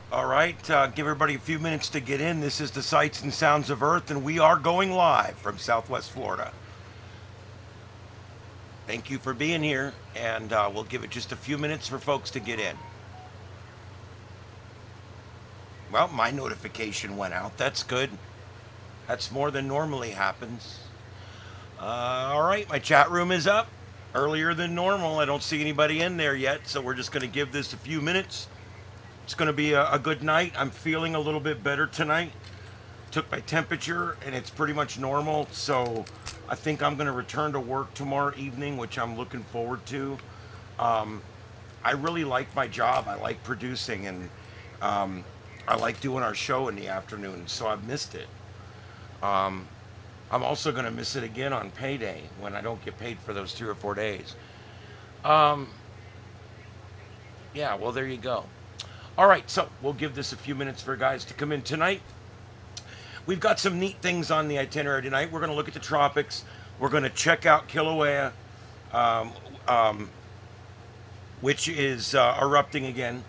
All right, give everybody a few minutes to get in. This is the Sights and Sounds of Earth, and we are going live from Southwest Florida. Thank you for being here, and we'll give it just a few minutes for folks to get in. Well, my notification went out. That's good. That's more than normally happens. All right, my chat room is up earlier than normal. I don't see anybody in there yet, so we're just going to give this a few minutes. It's going to be a good night. I'm feeling a little bit better tonight. Took my temperature and it's pretty much normal. So I think I'm going to return to work tomorrow evening, which I'm looking forward to. I really like my job. I like producing and I like doing our show in the afternoon. So I've missed it. I'm also going to miss it again on payday when I don't get paid for those 3 or 4 days. Yeah, well, there you go. All right, so we'll give this a few minutes for guys to come in tonight. We've got some neat things on the itinerary tonight. We're going to look at the tropics. We're going to check out Kilauea, which is erupting again.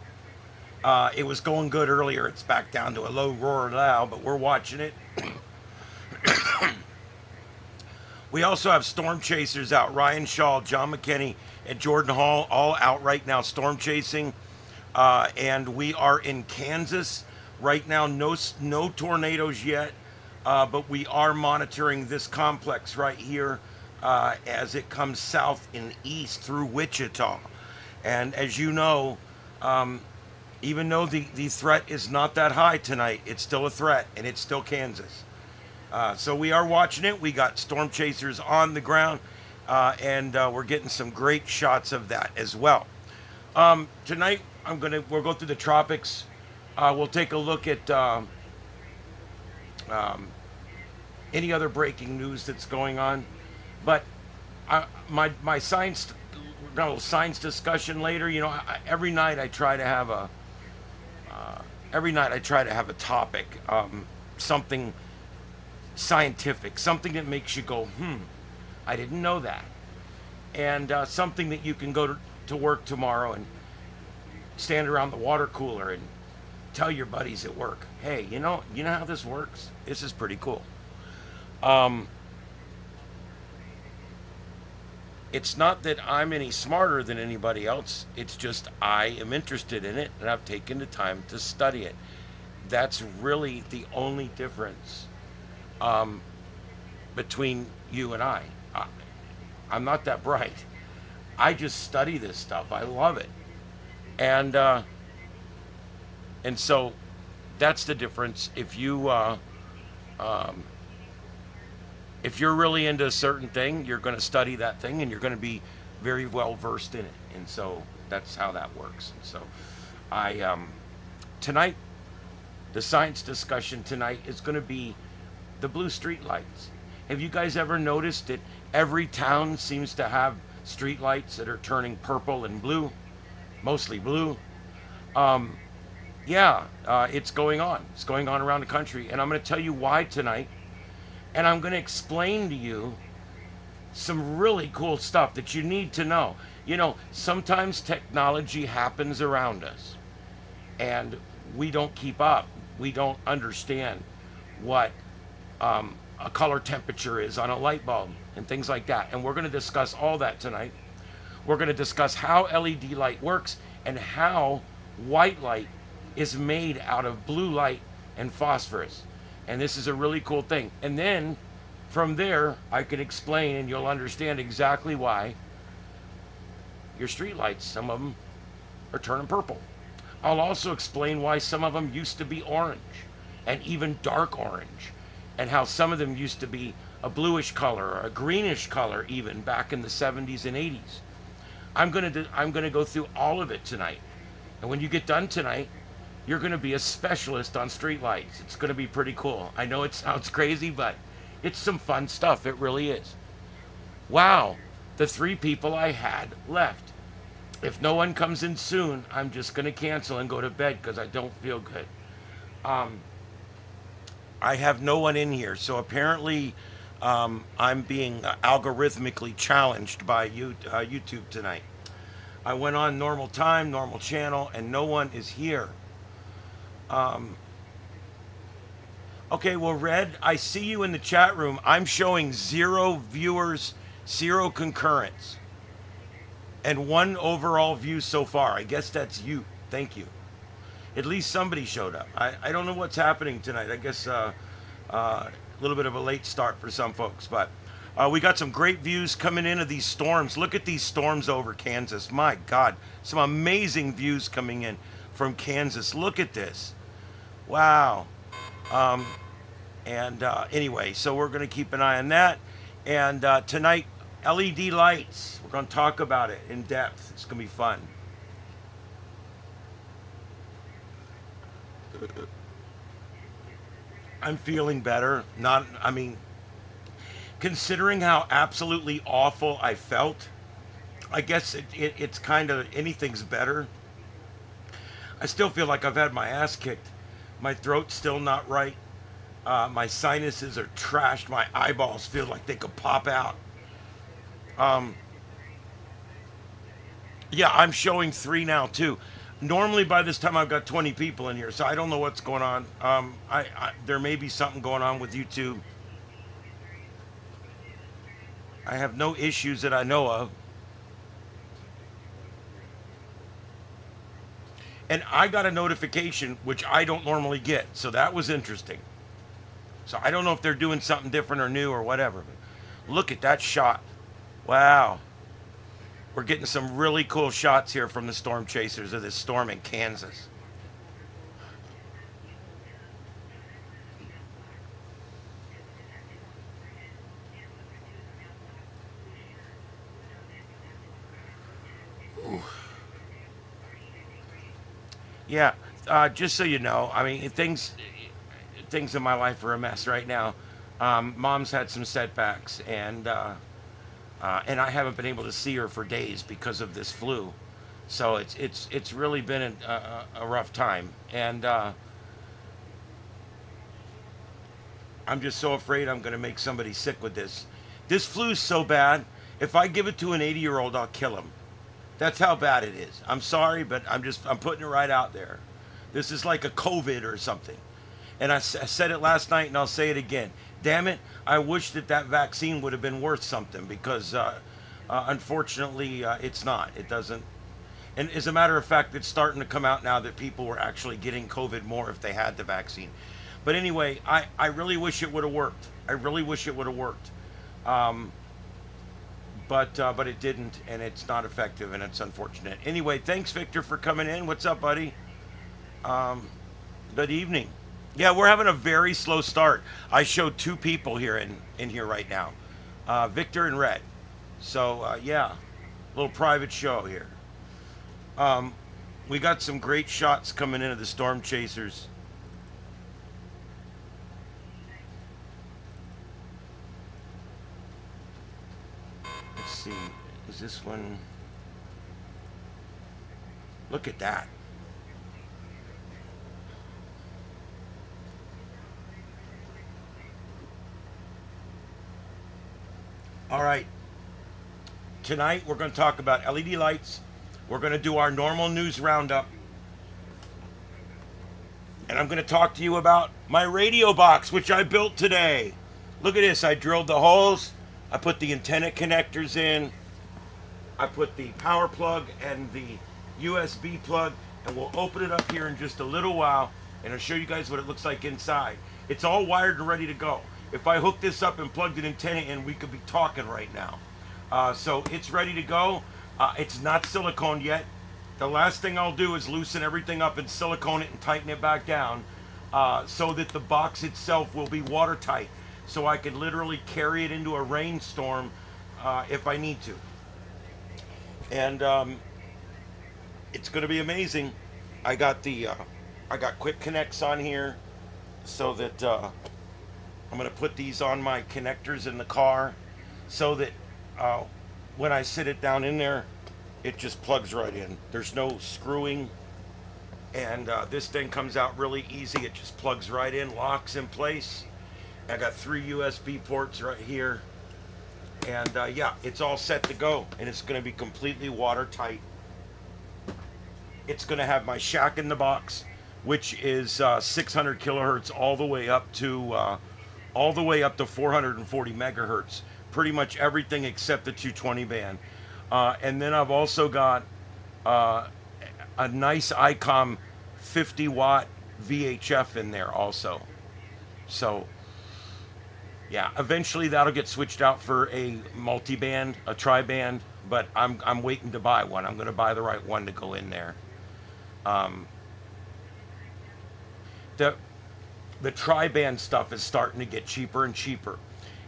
It was going good earlier. It's back down to a low roar now, but we're watching it. We also have storm chasers out. Ryan Shaw, John McKinney, and Jordan Hall all out right now storm chasing. And we are in Kansas right now. No tornadoes yet, but we are monitoring this complex right here as it comes south and east through Wichita. And as you know, even though the threat is not that high tonight, it's still a threat, and it's still Kansas. So we are watching it. We got storm chasers on the ground, and we're getting some great shots of that as well. Tonight, we'll go through the tropics. We'll take a look at any other breaking news that's going on. But my science, got a little science discussion later. You know, every night I try to have a topic, something scientific, something that makes you go, I didn't know that, and something that you can go to work tomorrow and stand around the water cooler and tell your buddies at work, hey, you know how this works? This is pretty cool. It's not that I'm any smarter than anybody else. It's just I am interested in it and I've taken the time to study it. That's really the only difference between you and I. I'm not that bright. I just study this stuff. I love it. And so that's the difference. If you're really into a certain thing, you're going to study that thing and you're going to be very well versed in it. And so that's how that works. And so tonight, the science discussion tonight is going to be the blue streetlights. Have you guys ever noticed that every town seems to have streetlights that are turning purple and blue? Mostly blue. It's going on. It's going on around the country. And I'm going to tell you why tonight. And I'm going to explain to you some really cool stuff that you need to know. You know, sometimes technology happens around us. And we don't keep up. We don't understand what a color temperature is on a light bulb and things like that. And we're going to discuss all that tonight. We're going to discuss how LED light works and how white light is made out of blue light and phosphorus. And this is a really cool thing. And then from there, I can explain and you'll understand exactly why your street lights, some of them are turning purple. I'll also explain why some of them used to be orange and even dark orange, and how some of them used to be a bluish color or a greenish color even back in the 70s and 80s. I'm gonna go through all of it tonight. And when you get done tonight, you're gonna be a specialist on streetlights. It's gonna be pretty cool. I know it sounds crazy, but it's some fun stuff. It really is. Wow, the 3 people I had left. If no one comes in soon, I'm just gonna cancel and go to bed because I don't feel good. I have no one in here, so apparently I'm being algorithmically challenged by YouTube tonight. I went on normal time, normal channel, and no one is here. Um, okay, well, Red, I see you in the chat room. I'm showing 0 viewers, 0 concurrents, and 1 overall view so far. I guess that's you. Thank you. At least somebody showed up. I don't know what's happening tonight. I guess a little bit of a late start for some folks, but we got some great views coming into these storms. Look at these storms over Kansas. My God, some amazing views coming in from Kansas. Look at this. Wow. Anyway, so we're going to keep an eye on that. And tonight, LED lights. We're going to talk about it in depth. It's going to be fun. I'm feeling better. Considering how absolutely awful I felt, I guess it's kind of anything's better. I still feel like I've had my ass kicked. My throat's still not right. My sinuses are trashed. My eyeballs feel like they could pop out. Yeah, I'm showing 3 now too. Normally by this time I've got 20 people in here, so I don't know what's going on. There may be something going on with YouTube. I have no issues that I know of. And I got a notification, which I don't normally get, so that was interesting. So I don't know if they're doing something different or new or whatever. But look at that shot. Wow. We're getting some really cool shots here from the storm chasers of this storm in Kansas. Ooh. Yeah, just so you know, I mean, things in my life are a mess right now. Mom's had some setbacks, and I haven't been able to see her for days because of this flu. So it's really been a rough time, and I'm just so afraid I'm going to make somebody sick with this. This flu's so bad. If I give it to an 80-year-old, I'll kill him. That's how bad it is. I'm sorry, but I'm putting it right out there. This is like a COVID or something. And I said it last night, and I'll say it again. Damn it, I wish that vaccine would have been worth something, because unfortunately it's not. It doesn't. And as a matter of fact, it's starting to come out now that people were actually getting COVID more if they had the vaccine. But anyway, I really wish it would have worked. I really wish it would have worked. But it didn't, and it's not effective, and it's unfortunate. Anyway, thanks, Victor, for coming in. What's up, buddy? Good evening. Yeah, we're having a very slow start. I showed 2 people here in here right now, Victor and Red. So yeah, little private show here. We got some great shots coming into the storm chasers. Let's see, is this one? Look at that. All right. Tonight we're going to talk about LED lights. We're going to do our normal news roundup. And I'm going to talk to you about my radio box, which I built today. Look at this. I drilled the holes. I put the antenna connectors in. I put the power plug and the USB plug. And we'll open it up here in just a little while. And I'll show you guys what it looks like inside. It's all wired and ready to go. If I hooked this up and plugged an antenna in, we could be talking right now. So it's ready to go. It's not silicone yet. The last thing I'll do is loosen everything up and silicone it and tighten it back down so that the box itself will be watertight. So I can literally carry it into a rainstorm if I need to. And it's going to be amazing. I got quick connects on here so that I'm going to put these on my connectors in the car so that when I sit it down in there, it just plugs right in. There's no screwing, and this thing comes out really easy. It just plugs right in, locks in place. I got 3 USB ports right here, and yeah, it's all set to go, and it's going to be completely watertight. It's going to have my shack in the box, which is 600 kilohertz all the way up to 440 megahertz. Pretty much everything except the 220 band. And then I've also got a nice ICOM 50 watt VHF in there also. So yeah, eventually that'll get switched out for a multi-band, a tri-band, but I'm waiting to buy one. I'm going to buy the right one to go in there. The tri-band stuff is starting to get cheaper and cheaper,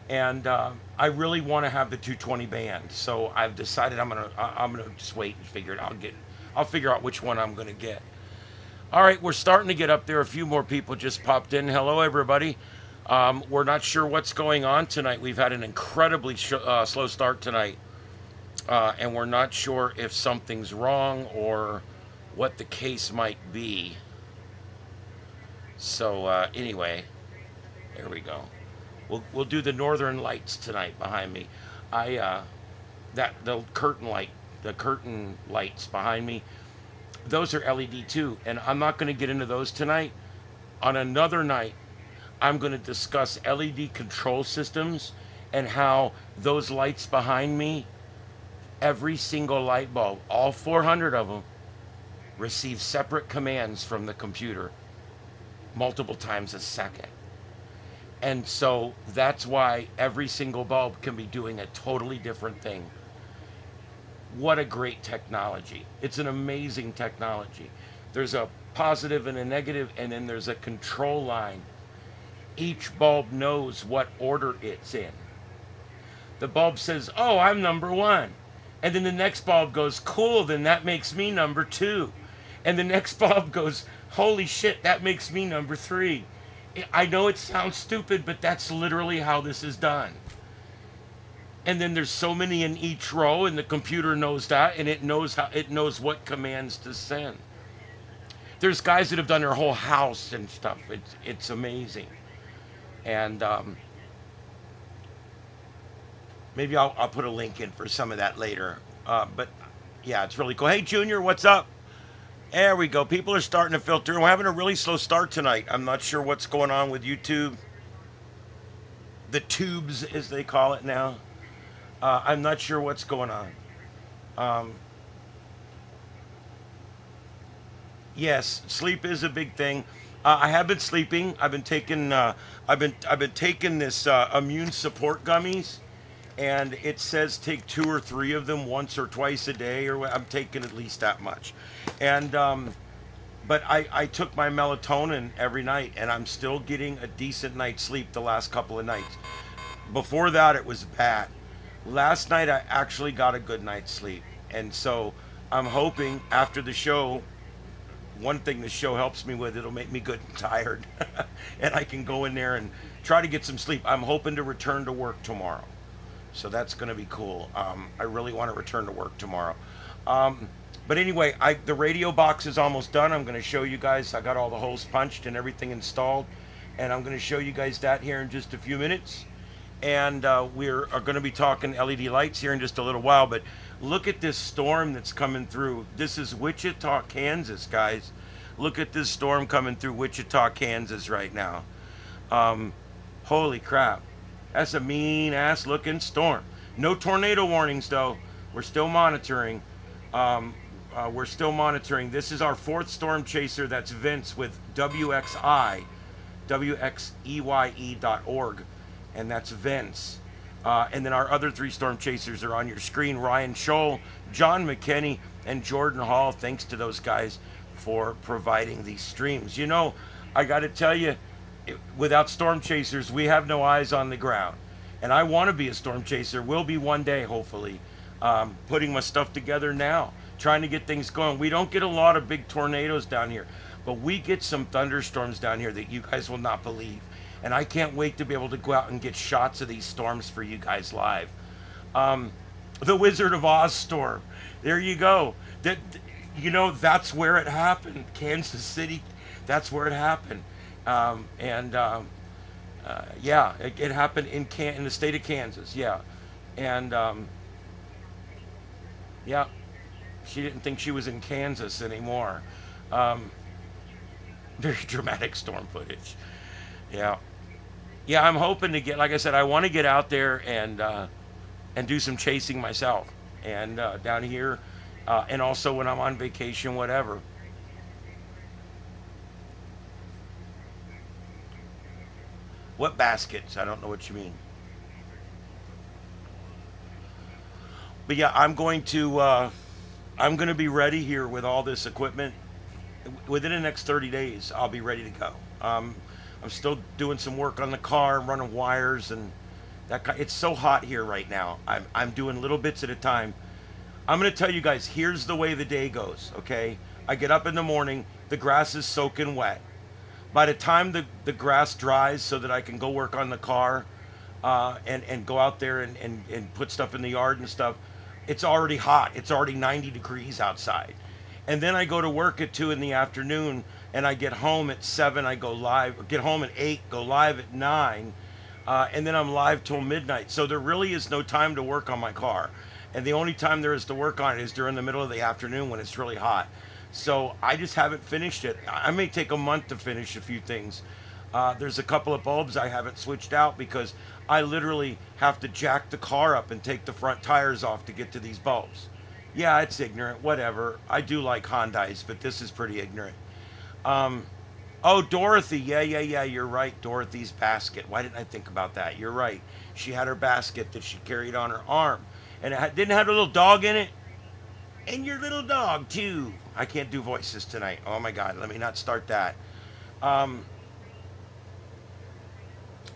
and I really want to have the 220 band. So I've decided I'm gonna just wait and figure it out. I'll figure out which one I'm gonna get. All right, we're starting to get up there. A few more people just popped in. Hello, everybody. We're not sure what's going on tonight. We've had an incredibly slow start tonight, and we're not sure if something's wrong or what the case might be. So anyway, there we go. We'll do the Northern Lights tonight behind me. The curtain lights behind me, those are LED too, and I'm not going to get into those tonight. On another night, I'm going to discuss LED control systems and how those lights behind me, every single light bulb, all 400 of them, receive separate commands from the computer multiple times a second. And so that's why every single bulb can be doing a totally different thing. What a great technology. It's an amazing technology. There's a positive and a negative, and then there's a control line. Each bulb knows what order it's in. The bulb says, oh, I'm number 1. And then the next bulb goes, cool, then that makes me number 2. And the next bulb goes, holy shit, that makes me number 3. I know it sounds stupid, but that's literally how this is done. And then there's so many in each row, and the computer knows that, and it knows what commands to send. There's guys that have done their whole house and stuff. It's amazing. And maybe I'll put a link in for some of that later. But yeah, it's really cool. Hey, Junior, what's up? There we go. People are starting to filter. We're having a really slow start tonight. I'm not sure what's going on with YouTube. The tubes, as they call it now. I'm not sure what's going on. Yes, sleep is a big thing. I have been sleeping. I've been taking this immune support gummies, and it says take 2 or 3 of them once or twice a day, or I'm taking at least that much. And but I took my melatonin every night, and I'm still getting a decent night's sleep the last couple of nights. Before that, it was bad. Last night, I actually got a good night's sleep, and so I'm hoping after the show, one thing the show helps me with, it'll make me good and tired, and I can go in there and try to get some sleep. I'm hoping to return to work tomorrow, so that's going to be cool. I really want to return to work tomorrow. But anyway, the radio box is almost done. I'm going to show you guys. I got all the holes punched and everything installed, and I'm going to show you guys that here in just a few minutes. And we're going to be talking LED lights here in just a little while. But look at this storm that's coming through. This is Wichita, Kansas, guys. Look at this storm coming through Wichita, Kansas right now. Holy crap. That's a mean-ass looking storm. No tornado warnings, though. We're still monitoring. This is our 4th storm chaser. That's Vince with WXI, WXEYE.org. And that's Vince. And then our other 3 storm chasers are on your screen. Ryan Scholl, John McKinney, and Jordan Hall. Thanks to those guys for providing these streams. You know, I got to tell you, without storm chasers, we have no eyes on the ground. And I want to be a storm chaser. Will be one day, hopefully. Putting my stuff together now. Trying to get things going. We don't get a lot of big tornadoes down here. But we get some thunderstorms down here that you guys will not believe. And I can't wait to be able to go out and get shots of these storms for you guys live. The Wizard of Oz storm. There you go. That's where it happened. Kansas City, that's where it happened. Yeah, it happened in the state of Kansas. Yeah. And yeah, she didn't think she was in Kansas anymore. Very dramatic storm footage. Yeah. Yeah, I'm hoping to get, like I said, I want to get out there and do some chasing myself. And down here, and also when I'm on vacation, whatever. What baskets? I don't know what you mean. But yeah, I'm going to be ready here with all this equipment. Within the next 30 days, I'll be ready to go. I'm still doing some work on the car, running wires, and it's so hot here right now. I'm doing little bits at a time. I'm going to tell you guys, here's the way the day goes, okay? I get up in the morning, the grass is soaking wet. By the time the grass dries so that I can go work on the car and go out there and put stuff in the yard and stuff, it's already hot. It's already 90 degrees outside. And then I go to work at 2 in the afternoon, and I get home at 7. I go live, get home at 8, go live at 9, and then I'm live till midnight. So there really is no time to work on my car. And the only time there is to work on it is during the middle of the afternoon when it's really hot. So I just haven't finished it. I may take a month to finish a few things. There's a couple of bulbs I haven't switched out because I literally have to jack the car up and take the front tires off to get to these bulbs. Yeah, it's ignorant, whatever. I do like Hyundais, but this is pretty ignorant. Oh, Dorothy. Yeah, you're right. Dorothy's basket. Why didn't I think about that? You're right. She had her basket that she carried on her arm. And it didn't have a little dog in it? And your little dog, too. I can't do voices tonight. Oh, my God. Let me not start that.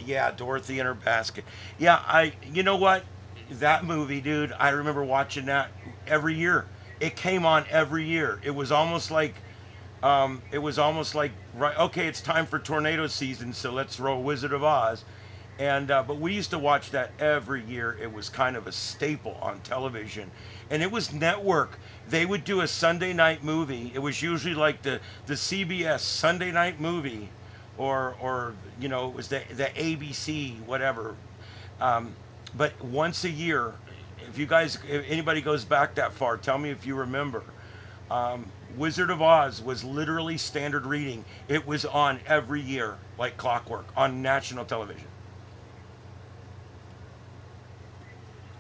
Yeah, Dorothy and her basket. Yeah, you know what? That movie, dude, I remember watching that every year. It came on every year. It was almost like, right, okay, it's time for tornado season, so let's throw Wizard of Oz. And but we used to watch that every year. It was kind of a staple on television, and it was network. They would do a Sunday night movie. It was usually like the CBS Sunday night movie, or you know, it was the ABC whatever. But once a year, if anybody goes back that far, tell me if you remember. Wizard of Oz was literally standard reading. It was on every year like clockwork on national television.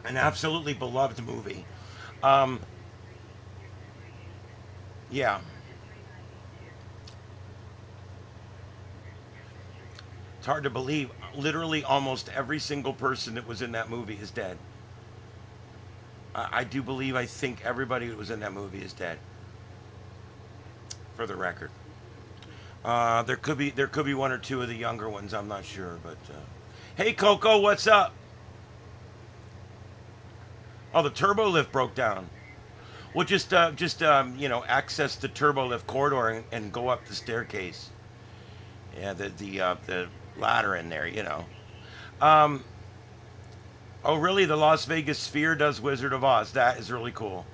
An absolutely beloved movie. Yeah. It's hard to believe. Literally almost every single person that was in that movie is dead. I do believe, I think everybody that was in that movie is dead. For the record. There could be one or two of the younger ones, I'm not sure, but hey Coco, what's up? Oh, the turbo lift broke down. Well, just access the turbo lift corridor and go up the staircase. Yeah, the ladder in there, you know. Oh, really? The Las Vegas Sphere does Wizard of Oz. That is really cool.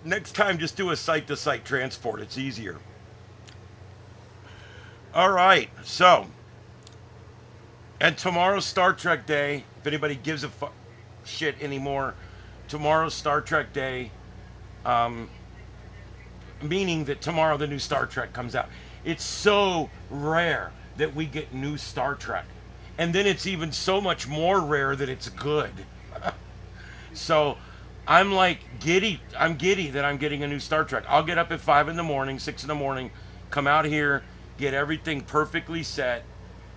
Next time, just do a site-to-site transport. It's easier. All right, so. And tomorrow's Star Trek Day, if anybody gives a shit anymore, tomorrow's Star Trek Day, meaning that tomorrow the new Star Trek comes out. It's so rare that we get new Star Trek. And then it's even so much more rare that it's good. So I'm like giddy. I'm giddy that I'm getting a new Star Trek. I'll get up at 5 in the morning, 6 in the morning, come out here, get everything perfectly set,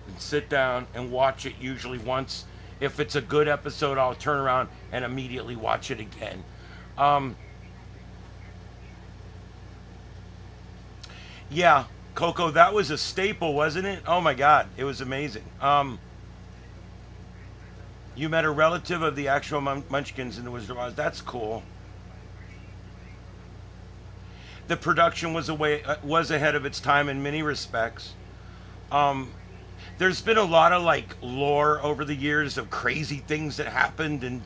and sit down and watch it usually once. If it's a good episode, I'll turn around and immediately watch it again. Yeah, Coco, that was a staple, wasn't it? Oh my God, it was amazing. You met a relative of the actual Munchkins in the Wizard of Oz. That's cool. The production was ahead of its time in many respects. There's been a lot of like lore over the years of crazy things that happened and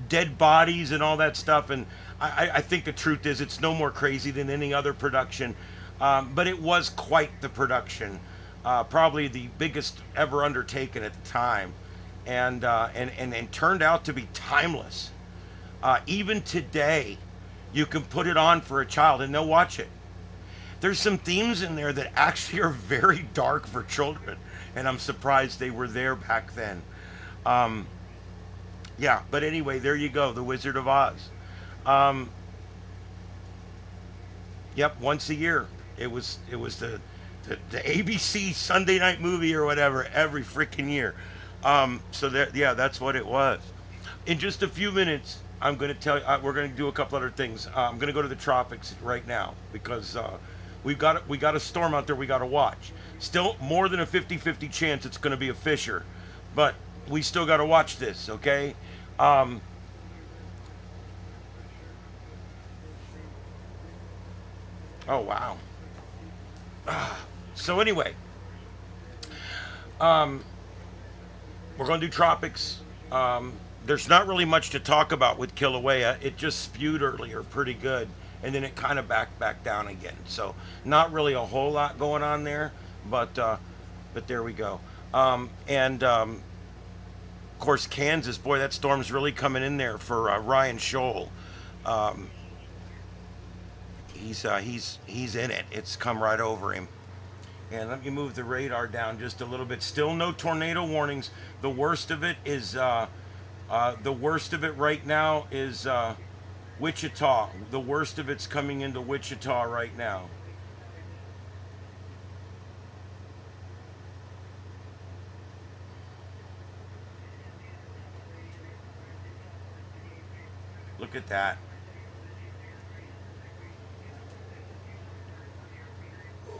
dead bodies and all that stuff. And I think the truth is it's no more crazy than any other production. But it was quite the production, probably the biggest ever undertaken at the time, and turned out to be timeless. Even today, You can put it on for a child and they'll watch it. There's some themes in there that actually are very dark for children, and I'm surprised they were there back then. Um, yeah, but anyway, there you go, The Wizard of Oz. Um, yep, once a year. It was the ABC Sunday night movie or whatever every freaking year. So that, yeah, that's what it was. In just a few minutes, I'm going to tell you, we're going to do a couple other things. I'm going to go to the tropics right now because we got a storm out there we got to watch. Still more than a 50-50 chance it's going to be a Fisher, but we still got to watch this, okay? Um, oh wow. So anyway, um, we're going to do tropics. There's not really much to talk about with Kilauea. It just spewed earlier pretty good, and then it kind of backed back down again. So not really a whole lot going on there, but there we go. And of course, Kansas, boy, that storm's really coming in there for Ryan Scholl. Um, he's in it. It's come right over him. And let me move the radar down just a little bit. Still no tornado warnings. The worst of it is the worst of it right now is Wichita. The worst of it's coming into Wichita right now. Look at that.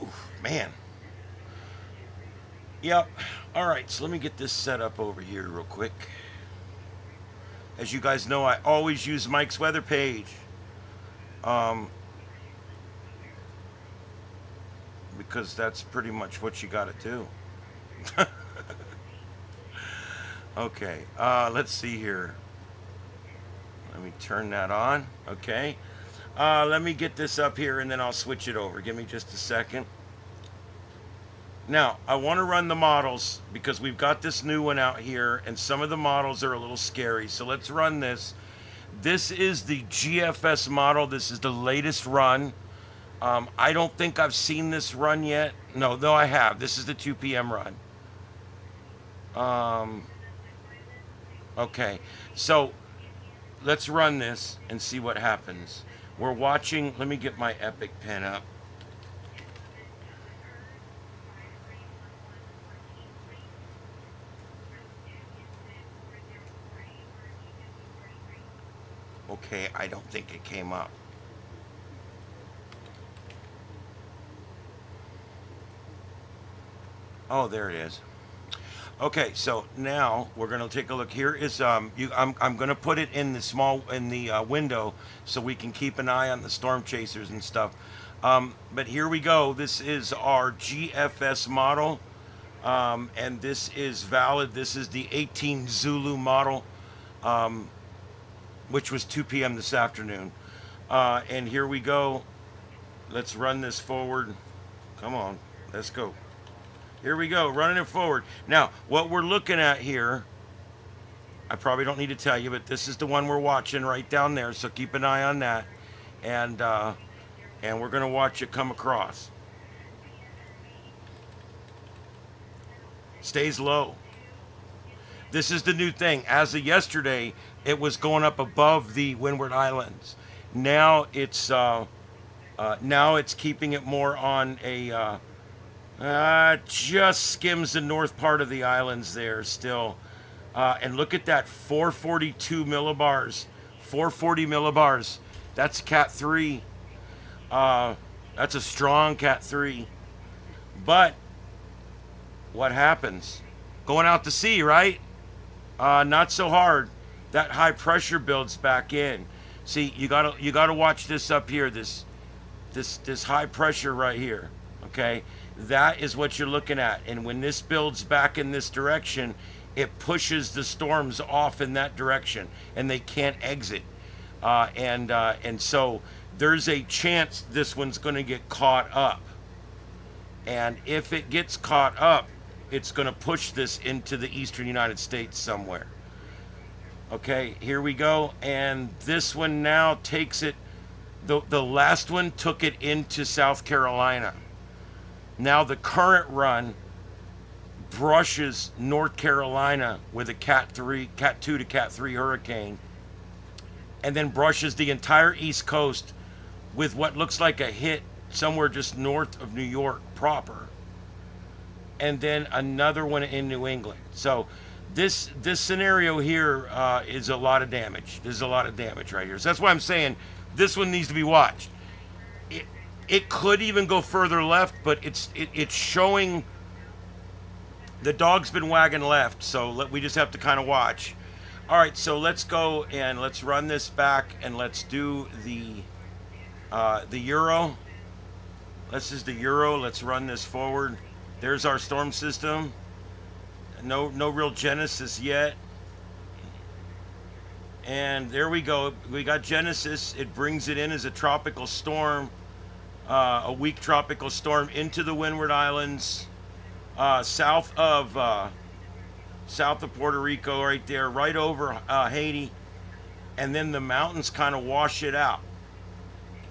Oof, man. Yep. All right, so let me get this set up over here real quick. As you guys know, I always use Mike's weather page. Um, because that's pretty much what you got to do. Okay, let's see here. Let me turn that on. Okay. Let me get this up here and then I'll switch it over. Give me just a second. Now, I want to run the models because we've got this new one out here and some of the models are a little scary. So let's run this. This is the GFS model. This is the latest run. I don't think I've seen this run yet. No, I have. This is the 2 p.m. run. Um, okay. So let's run this and see what happens. We're watching. Let me get my Epic pen up. Okay, I don't think it came up. Oh, there it is. Okay, so now we're gonna take a look. Here is I'm gonna put it in the window so we can keep an eye on the storm chasers and stuff. But here we go. This is our GFS model, and this is valid. This is the 18 Zulu model, which was 2 p.m. this afternoon. And here we go. Let's run this forward. Come on, let's go. Here we go, running it forward. Now, what we're looking at here, I probably don't need to tell you, but this is the one we're watching right down there, so keep an eye on that. And we're gonna watch it come across. Stays low. This is the new thing. As of yesterday, it was going up above the Windward Islands. Now it's keeping it more on a just skims the north part of the islands there still. And look at that, 442 millibars, 440 millibars. That's Cat 3. That's a strong Cat 3. But what happens? Going out to sea, right? Not so hard. That high pressure builds back in. See, you gotta watch this up here. This high pressure right here. Okay, that is what you're looking at. And when this builds back in this direction, it pushes the storms off in that direction, and they can't exit. And so there's a chance this one's going to get caught up. And if it gets caught up, it's going to push this into the eastern United States somewhere. Okay, here we go. And this one now takes it The last one took it into South Carolina. Now the current run brushes North Carolina with a Cat 3, Cat 2 to Cat 3 hurricane, and then brushes the entire East Coast with what looks like a hit somewhere just north of New York proper, and then another one in New England. So this scenario here is a lot of damage. There's a lot of damage right here. So that's why I'm saying this one needs to be watched. It could even go further left, but it's showing the dog's been wagging left, so we just have to kind of watch. All right, so let's go and let's run this back and let's do the Euro. This is the Euro. Let's run this forward. There's our storm system. No real genesis yet. And there we go. We got genesis. It brings it in as a tropical storm, a weak tropical storm into the Windward Islands, south of Puerto Rico, right there, right over Haiti, and then the mountains kind of wash it out.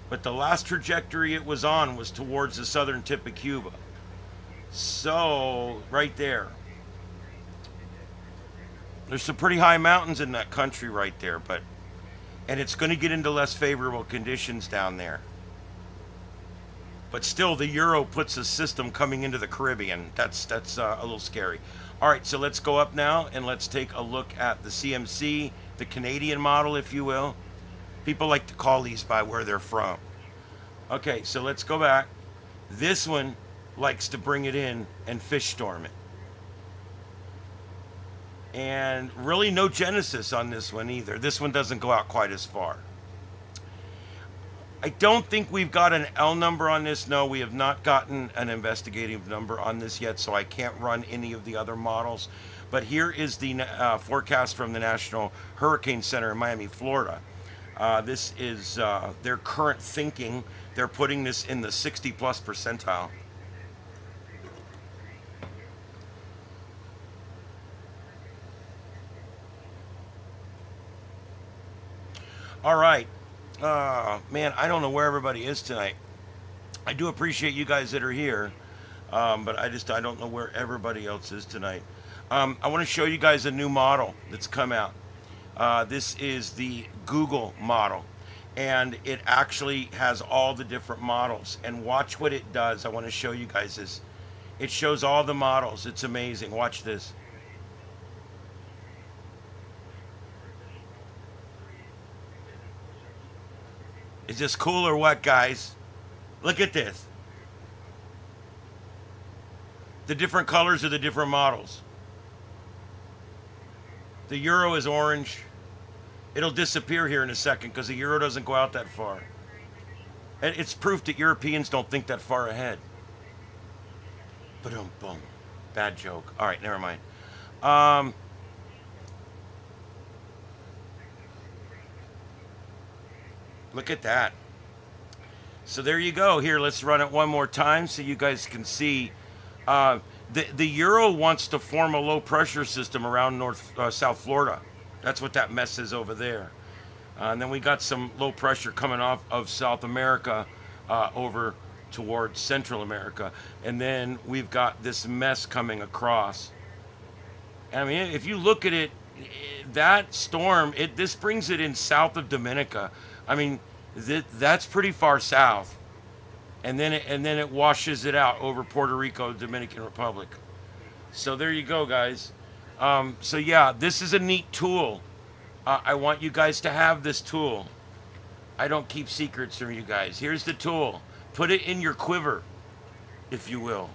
But the last trajectory it was on was towards the southern tip of Cuba. So right there. There's some pretty high mountains in that country right there, and it's going to get into less favorable conditions down there. But still, the Euro puts a system coming into the Caribbean. That's a little scary. All right, so let's go up now and let's take a look at the CMC, the Canadian model, if you will. People like to call these by where they're from. Okay, so let's go back. This one likes to bring it in and fish storm it. And really no genesis on this one either. This one doesn't go out quite as far. I don't think we've got an L number on this. No, we have not gotten an investigative number on this yet, so I can't run any of the other models. But here is the forecast from the National Hurricane Center in Miami, Florida. This is their current thinking. They're putting this in the 60 plus percentile. All right. Man, I don't know where everybody is tonight. I do appreciate you guys that are here, but I don't know where everybody else is tonight. I want to show you guys a new model that's come out. This is the Google model, and it actually has all the different models. And watch what it does. I want to show you guys this. It shows all the models. It's amazing. Watch this. Is this cool or what, guys? Look at this. The different colors of the different models. The Euro is orange. It'll disappear here in a second because the Euro doesn't go out that far. And it's proof that Europeans don't think that far ahead. Ba-dum, boom. Bad joke. All right, never mind. Look at that. So there you go. Here, let's run it one more time so you guys can see. The Euro wants to form a low pressure system around South Florida. That's what that mess is over there. And then we got some low pressure coming off of South America over towards Central America. And then we've got this mess coming across. I mean, if you look at it, that storm, this brings it in south of Dominica. I mean, that's pretty far south, and then it washes it out over Puerto Rico, Dominican Republic. So there you go, guys. So yeah, this is a neat tool. I want you guys to have this tool. I don't keep secrets from you guys. Here's the tool. Put it in your quiver, if you will.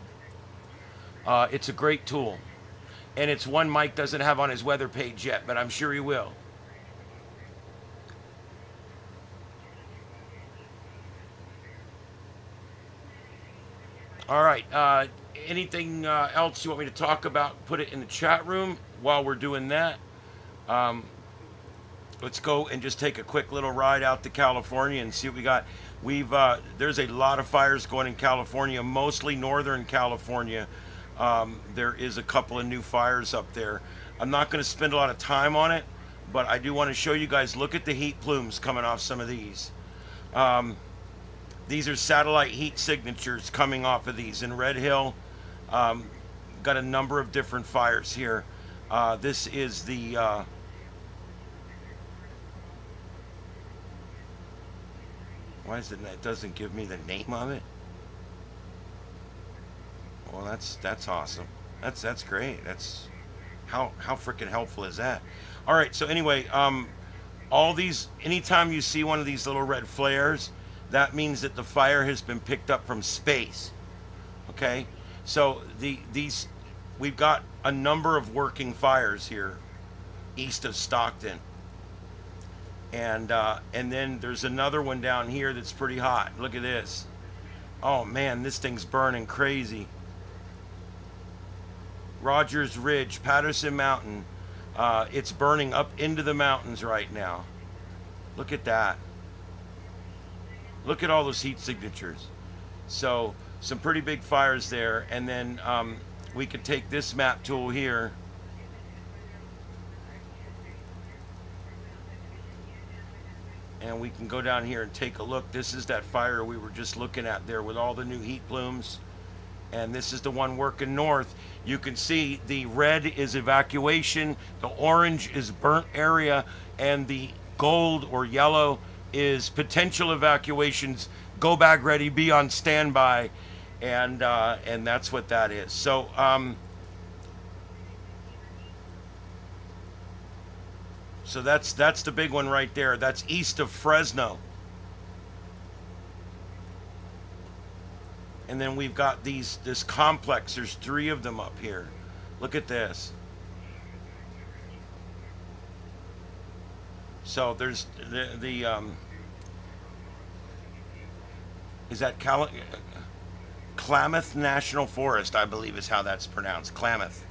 It's a great tool, and it's one Mike doesn't have on his weather page yet, but I'm sure he will. All right. Anything else you want me to talk about? Put it in the chat room while we're doing that. Let's go and just take a quick little ride out to California and see what we got. There's a lot of fires going in California, mostly Northern California. There is a couple of new fires up there. I'm not going to spend a lot of time on it, but I do want to show you guys. Look at the heat plumes coming off some of these. Um, these are satellite heat signatures coming off of these. In Red Hill, um, got a number of different fires here. This is the why is it? It doesn't give me the name of it. Well, that's awesome. That's great. That's how freaking helpful is that? All right. So anyway, all these. Anytime you see one of these little red flares, that means that the fire has been picked up from space. Okay. So these we've got a number of working fires here east of Stockton, and then there's another one down here that's pretty hot. Look at this. Oh man, this thing's burning crazy. Rogers Ridge, Patterson Mountain. It's burning up into the mountains right now. Look at that. Look at all those heat signatures. So some pretty big fires there. And then we could take this map tool here. And we can go down here and take a look. This is that fire we were just looking at there with all the new heat plumes. And this is the one working north. You can see the red is evacuation, the orange is burnt area, and the gold or yellow is potential evacuations. Go bag ready, be on standby, and that's what that is. So that's the big one right there. That's east of Fresno. And then we've got this complex. There's 3 of them up here. Look at this. So there's is that Klamath National Forest, I believe is how that's pronounced, Klamath.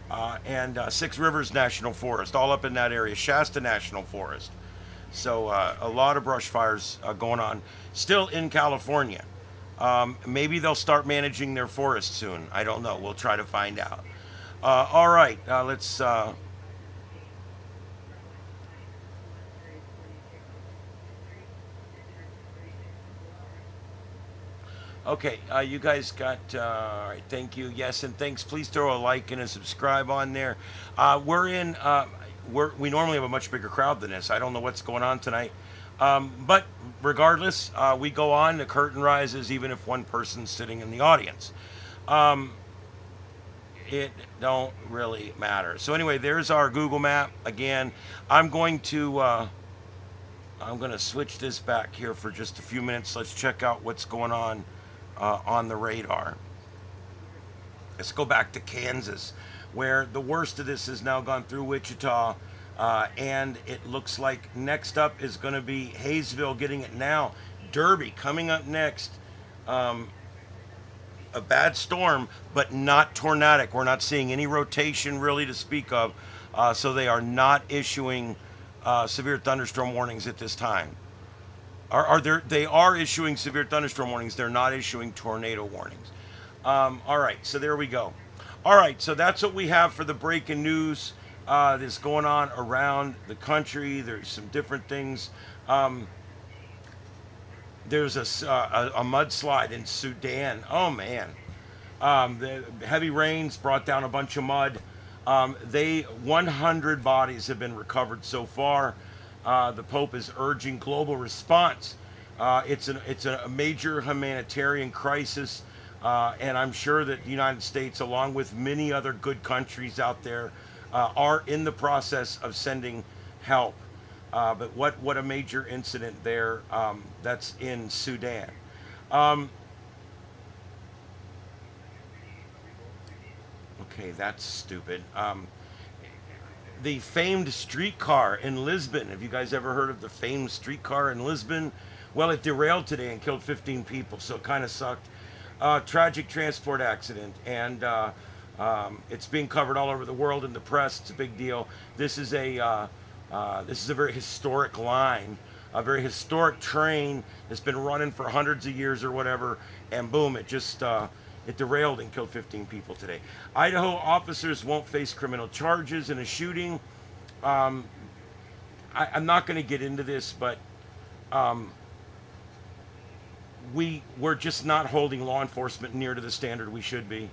And Six Rivers National Forest, all up in that area. Shasta National Forest. So a lot of brush fires going on still in California. Maybe they'll start managing their forest soon. I don't know. We'll try to find out. All right, let's. Okay, you guys got. All right, thank you. Yes, and thanks. Please throw a like and a subscribe on there. We're in. We normally have a much bigger crowd than this. I don't know what's going on tonight. But regardless, we go on, the curtain rises, even if one person's sitting in the audience. It don't really matter. So anyway, there's our Google map. Again, I'm going to switch this back here for just a few minutes. Let's check out what's going on the radar. Let's go back to Kansas, where the worst of this has now gone through Wichita. And it looks like next up is going to be Hayesville getting it now. Derby coming up next. A bad storm, but not tornadic. We're not seeing any rotation really to speak of. So they are not issuing severe thunderstorm warnings at this time. They are issuing severe thunderstorm warnings. They're not issuing tornado warnings. All right, so there we go. All right, so that's what we have for the breaking news. That's going on around the country. There's some different things. There's a mudslide in Sudan. Oh man, the heavy rains brought down a bunch of mud. 100 bodies have been recovered so far. The Pope is urging global response. It's a major humanitarian crisis, and I'm sure that the United States, along with many other good countries out there, are in the process of sending help. But what a major incident there. That's in Sudan. Okay, that's stupid. The famed streetcar in Lisbon. Have you guys ever heard of the famed streetcar in Lisbon? Well, it derailed today and killed 15 people, so it kind of sucked. Tragic transport accident, and it's being covered all over the world in the press. It's a big deal. This is a very historic line, a very historic train that's been running for hundreds of years or whatever, and boom, it just it derailed and killed 15 people today. Idaho officers won't face criminal charges in a shooting. I'm not going to get into this, but we're just not holding law enforcement near to the standard we should be.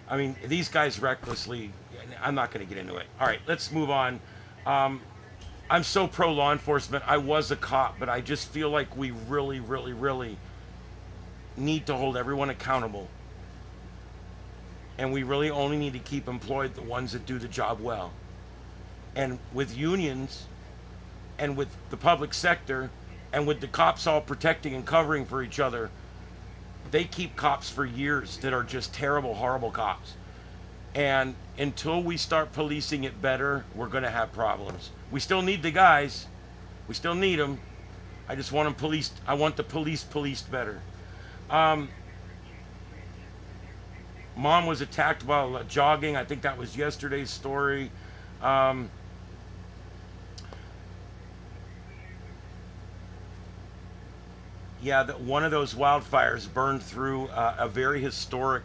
I mean, these guys recklessly. I'm not going to get into it. All right, let's move on. I'm so pro law enforcement. I was a cop, but I just feel like we really, really, really need to hold everyone accountable. And we really only need to keep employed the ones that do the job well. And with unions and with the public sector and with the cops all protecting and covering for each other, they keep cops for years that are just terrible, horrible cops. And until we start policing it better, we're going to have problems. We still need the guys. We still need them. I just want them policed. I want the police policed better. Mom was attacked while jogging. I think that was yesterday's story. Yeah, one of those wildfires burned through a very historic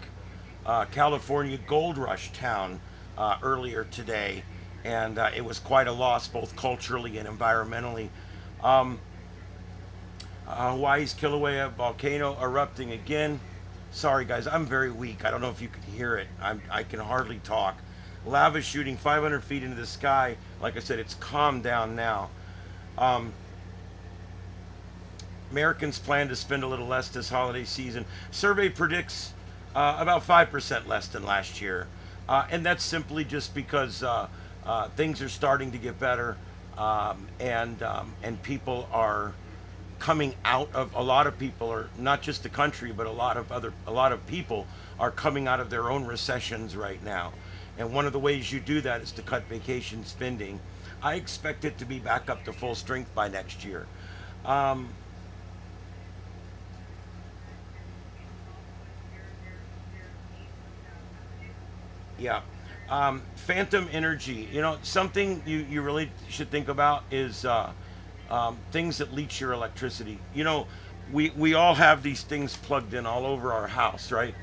California gold rush town earlier today, and it was quite a loss both culturally and environmentally. Hawaii's Kilauea volcano erupting again. Sorry guys, I'm very weak. I don't know if you can hear it. I can hardly talk. Lava shooting 500 feet into the sky. Like I said, it's calmed down now. Americans plan to spend a little less this holiday season. Survey predicts about 5% less than last year. And that's simply just because things are starting to get better, and people are coming out of, a lot of people are, not just the country, but a lot of people are coming out of their own recessions right now. And one of the ways you do that is to cut vacation spending. I expect it to be back up to full strength by next year. Yeah. Phantom energy. You know, something you really should think about is things that leach your electricity. You know, we all have these things plugged in all over our house, right?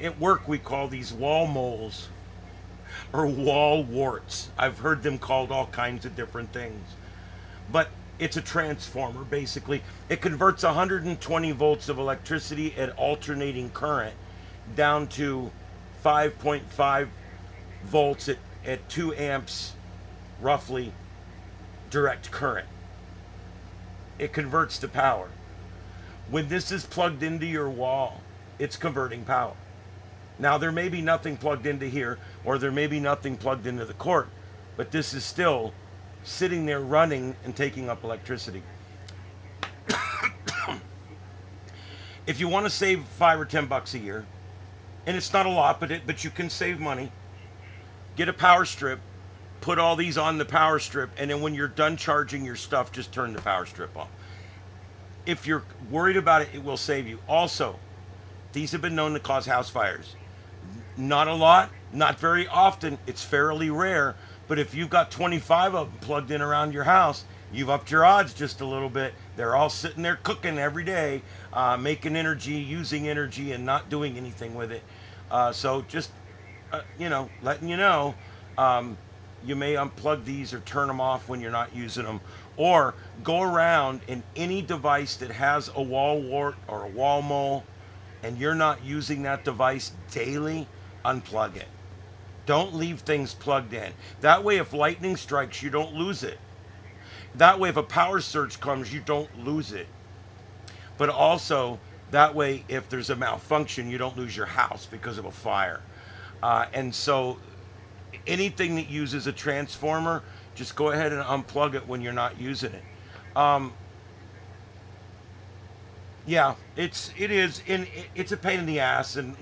At work, we call these wall moles or wall warts. I've heard them called all kinds of different things. But it's a transformer, basically. It converts 120 volts of electricity at alternating current down to 5.5 volts at 2 amps, roughly, direct current. It converts to power. When this is plugged into your wall, it's converting power. Now, there may be nothing plugged into here, or there may be nothing plugged into the court, but this is still sitting there running and taking up electricity. If you want to save $5 or $10 a year, and it's not a lot, but you can save money, get a power strip, put all these on the power strip, and then when you're done charging your stuff, just turn the power strip off. If you're worried about it, it will save you. Also, these have been known to cause house fires. Not a lot, not very often. It's fairly rare. But if you've got 25 of them plugged in around your house, you've upped your odds just a little bit. They're all sitting there cooking every day, making energy, using energy, and not doing anything with it. So just, letting you know, you may unplug these or turn them off when you're not using them. Or go around in any device that has a wall wart or a wall mole, and you're not using that device daily, unplug it. Don't leave things plugged in. That way, if lightning strikes, you don't lose it. That way, if a power surge comes, you don't lose it. But also, that way, if there's a malfunction, you don't lose your house because of a fire. And so, anything that uses a transformer, just go ahead and unplug it when you're not using it. Yeah, it is, and it's a pain in the ass, and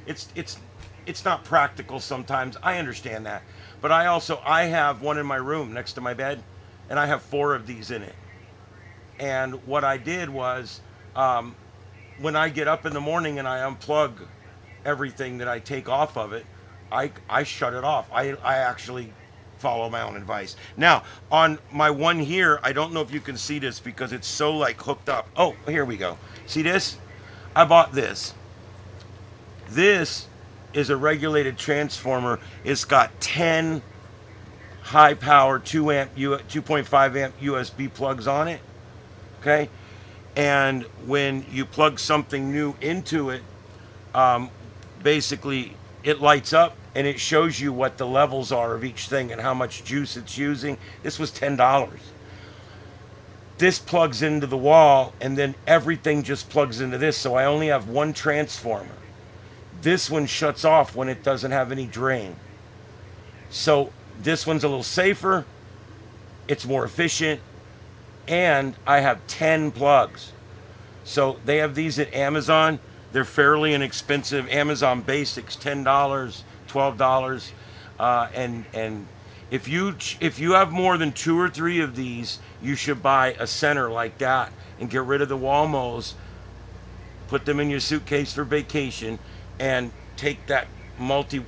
it's not practical sometimes. I understand that, but I have one in my room next to my bed, and I have 4 of these in it. And what I did was, when I get up in the morning and I unplug everything that I take off of it, I shut it off. I actually follow my own advice. Now, on my one here, I don't know if you can see this because it's so like hooked up. Oh, here we go. See this? I bought this. This is a regulated transformer. It's got 10 high power 2.5 amp USB plugs on it. Okay? And when you plug something new into it, basically it lights up and it shows you what the levels are of each thing and how much juice it's using. This was $10. This plugs into the wall, and then everything just plugs into this, so I only have one transformer. This one shuts off when it doesn't have any drain. So this one's a little safer, it's more efficient, and I have 10 plugs. So they have these at Amazon. They're fairly inexpensive. Amazon Basics, $10, $12. And if you have more than 2 or 3 of these, you should buy a center like that and get rid of the wall mows, put them in your suitcase for vacation, and take that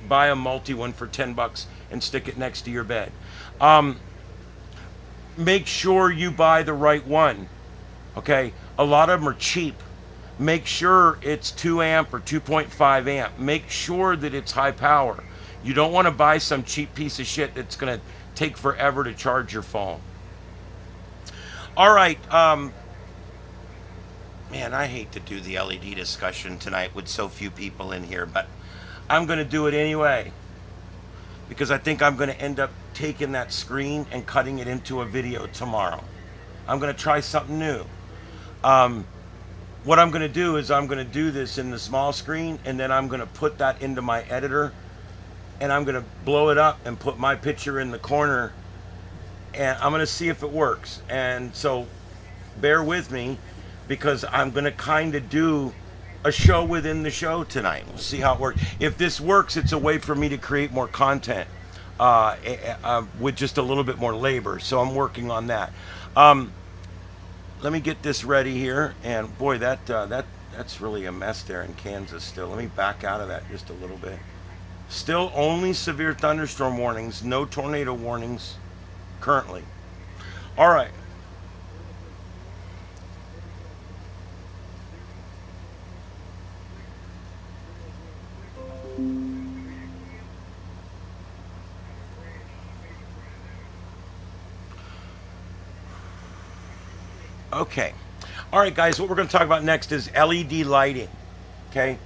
buy a multi one for $10 and stick it next to your bed. Make sure you buy the right one. Okay, a lot of them are cheap. Make sure it's 2 amp or 2.5 amp. Make sure that it's high power. You don't want to buy some cheap piece of shit that's going to take forever to charge your phone. All right, man, I hate to do the LED discussion tonight with so few people in here, but I'm going to do it anyway, because I think I'm going to end up taking that screen and cutting it into a video tomorrow. I'm going to try something new. What I'm going to do is I'm going to do this in the small screen, and then I'm going to put that into my editor, and I'm going to blow it up and put my picture in the corner, and I'm going to see if it works. And so bear with me, because I'm going to kind of do a show within the show tonight. We'll see how it works. If this works, it's a way for me to create more content with just a little bit more labor. So I'm working on that. Let me get this ready here. And boy, that's really a mess there in Kansas still. Let me back out of that just a little bit. Still only severe thunderstorm warnings, no tornado warnings currently. All right. Okay. All right, guys, what we're going to talk about next is LED lighting. Okay?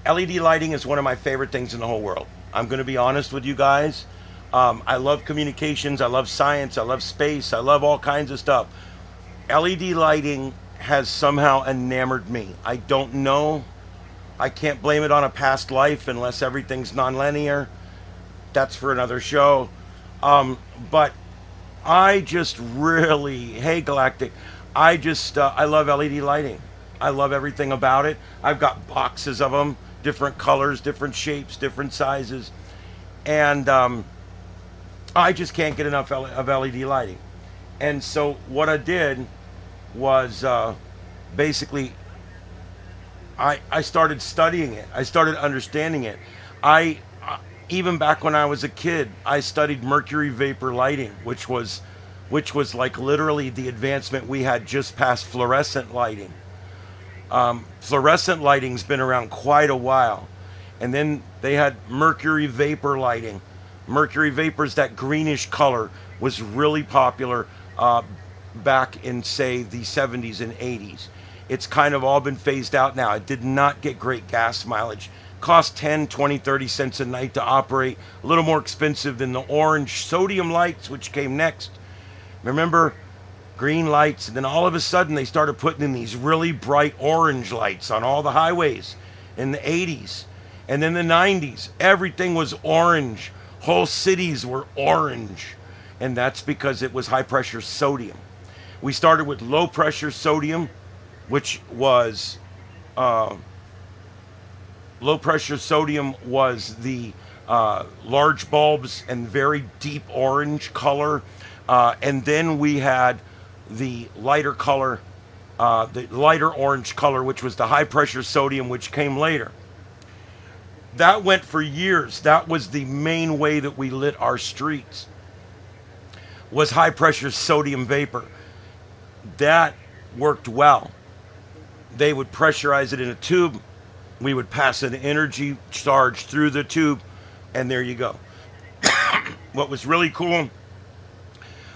LED lighting is one of my favorite things in the whole world. I'm going to be honest with you guys. I love communications. I love science. I love space. I love all kinds of stuff. LED lighting has somehow enamored me. I don't know. I can't blame it on a past life unless everything's nonlinear. That's for another show. But I just really, hey Galactic, I love LED lighting. I love everything about it. I've got boxes of them, different colors, different shapes, different sizes. And I just can't get enough of LED lighting. And so what I did was basically I started studying it. I started understanding it. Even back when I was a kid, I studied mercury vapor lighting, which was like literally the advancement we had just past fluorescent lighting. Fluorescent lighting's been around quite a while. And then they had mercury vapor lighting. Mercury vapor's that greenish color was really popular back in, say, the 70s and 80s. It's kind of all been phased out now. It did not get great gas mileage. Cost 10, 20, 30 cents a night to operate. A little more expensive than the orange sodium lights, which came next. Remember, green lights, and then all of a sudden they started putting in these really bright orange lights on all the highways in the 80s. And then the 90s, everything was orange. Whole cities were orange. And that's because it was high pressure sodium. We started with low pressure sodium, which was low pressure sodium was the large bulbs and very deep orange color. And then we had the lighter color, the lighter orange color, which was the high pressure sodium, which came later. That went for years. That was the main way that we lit our streets, was high pressure sodium vapor. That worked well. They would pressurize it in a tube. We would pass an energy charge through the tube, and there you go. What was really cool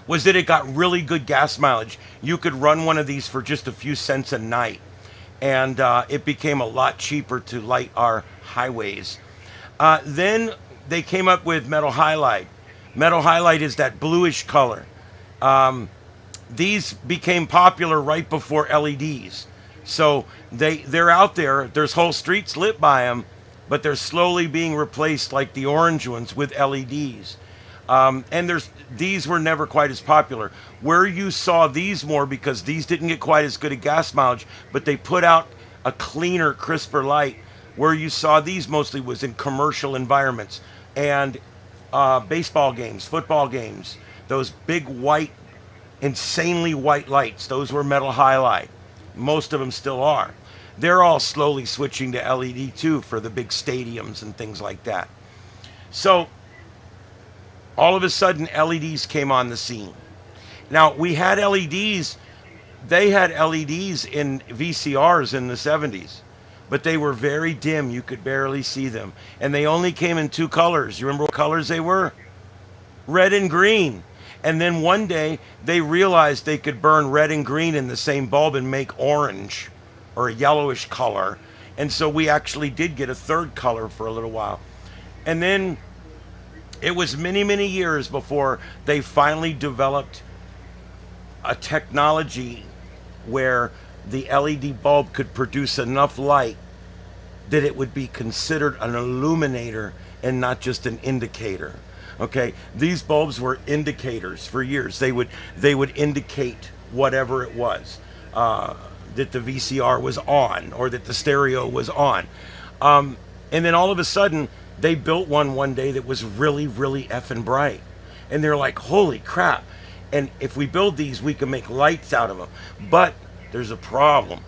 was that it got really good gas mileage. You could run one of these for just a few cents a night, and it became a lot cheaper to light our highways. Then they came up with metal halide. Metal halide is that bluish color. These became popular right before LEDs. So they're out there. There's whole streets lit by them, but they're slowly being replaced, like the orange ones, with LEDs. And these were never quite as popular. Where you saw these more, because these didn't get quite as good a gas mileage, but they put out a cleaner, crisper light. Where you saw these mostly was in commercial environments and baseball games, football games. Those big white, insanely white lights, those were metal halide. Most of them still are. They're all slowly switching to LED too for the big stadiums and things like that. So all of a sudden LEDs came on the scene. Now we had LEDs, they had LEDs in VCRs in the 70s, but they were very dim. You could barely see them. And they only came in two colors. You remember what colors they were? Red and green. And then one day they realized they could burn red and green in the same bulb and make orange or a yellowish color. And so we actually did get a third color for a little while. And then it was many, many years before they finally developed a technology where the LED bulb could produce enough light that it would be considered an illuminator and not just an indicator. Okay, these bulbs were indicators for years. They would indicate whatever it was that the VCR was on or that the stereo was on. And then all of a sudden, they built one day that was really, really effing bright. And they're like, holy crap. And if we build these, we can make lights out of them. But there's a problem.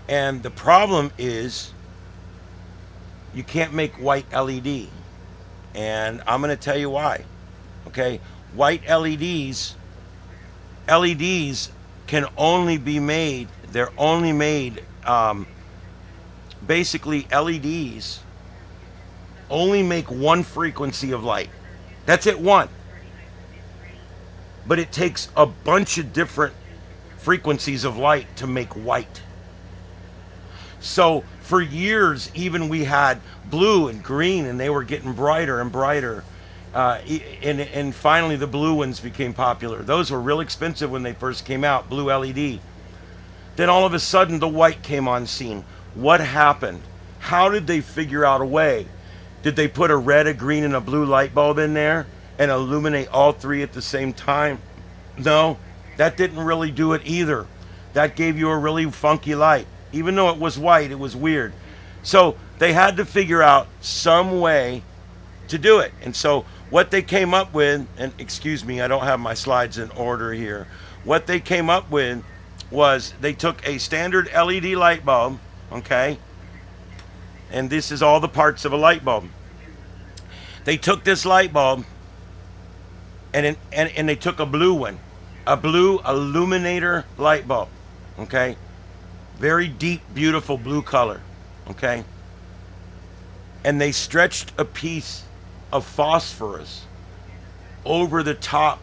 And the problem is you can't make white LED. And I'm going to tell you why. Okay, white LEDs can only be made, they're only made, basically LEDs only make one frequency of light. That's it, one. But it takes a bunch of different frequencies of light to make white. So for years, even we had blue and green, and they were getting brighter and brighter. And finally, the blue ones became popular. Those were real expensive when they first came out, blue LED. Then all of a sudden, the white came on scene. What happened? How did they figure out a way? Did they put a red, a green, and a blue light bulb in there and illuminate all three at the same time? No, that didn't really do it either. That gave you a really funky light. Even though it was white, it was weird. So they had to figure out some way to do it. And so what they came up with, and excuse me, I don't have my slides in order here. What they came up with was they took a standard LED light bulb, okay? And this is all the parts of a light bulb. They took this light bulb and they took a blue one, a blue illuminator light bulb, okay? Very deep, beautiful blue color, okay? And they stretched a piece of phosphorus over the top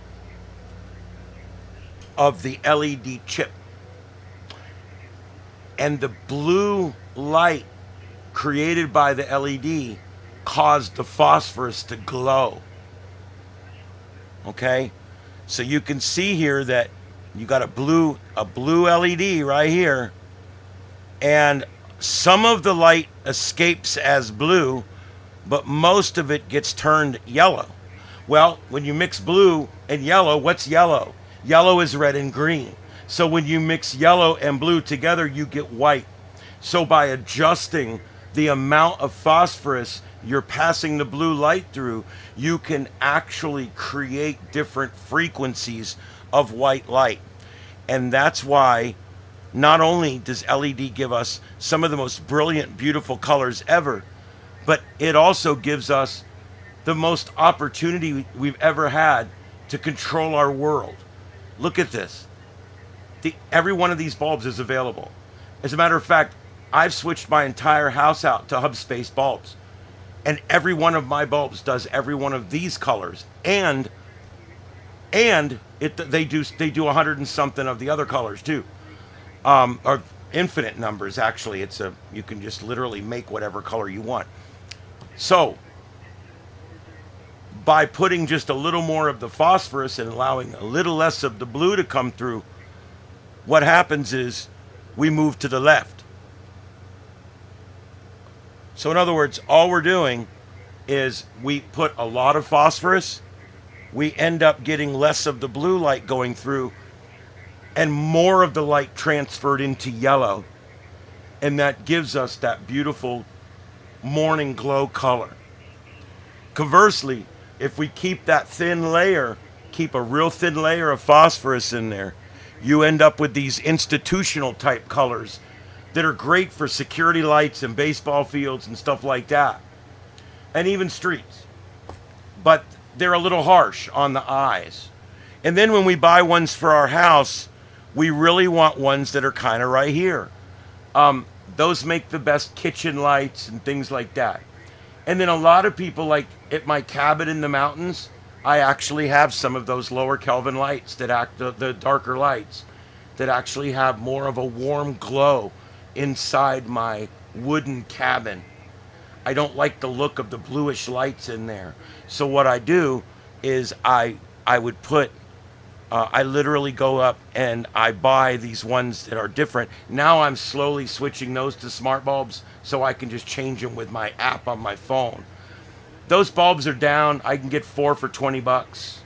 of the LED chip. And the blue light created by the LED caused the phosphorus to glow. Okay? So you can see here that you got a blue LED right here. And some of the light escapes as blue, but most of it gets turned yellow. Well, when you mix blue and yellow, what's yellow? Yellow is red and green. So when you mix yellow and blue together, you get white. So by adjusting the amount of phosphorus you're passing the blue light through, you can actually create different frequencies of white light. And that's why not only does LED give us some of the most brilliant, beautiful colors ever, but it also gives us the most opportunity we've ever had to control our world. Look at this. Every one of these bulbs is available. As a matter of fact, I've switched my entire house out to hub space bulbs. And every one of my bulbs does every one of these colors. And And they do 100 and something of the other colors too, or infinite numbers actually. You can just literally make whatever color you want. So by putting just a little more of the phosphorus and allowing a little less of the blue to come through, what happens is we move to the left. So in other words, all we're doing is we put a lot of phosphorus, we end up getting less of the blue light going through and more of the light transferred into yellow. And that gives us that beautiful morning glow color. Conversely, if we keep that thin layer, keep a real thin layer of phosphorus in there, you end up with these institutional type colors that are great for security lights and baseball fields and stuff like that. And even streets. But they're a little harsh on the eyes. And then when we buy ones for our house, we really want ones that are kind of right here. Those make the best kitchen lights and things like that. And then a lot of people, like at my cabin in the mountains, I actually have some of those lower Kelvin lights that the darker lights that actually have more of a warm glow inside my wooden cabin. I don't like the look of the bluish lights in there. So what I do is I would put, I literally go up and I buy these ones that are different. Now I'm slowly switching those to smart bulbs so I can just change them with my app on my phone. Those bulbs are down. I can get 4 for $20.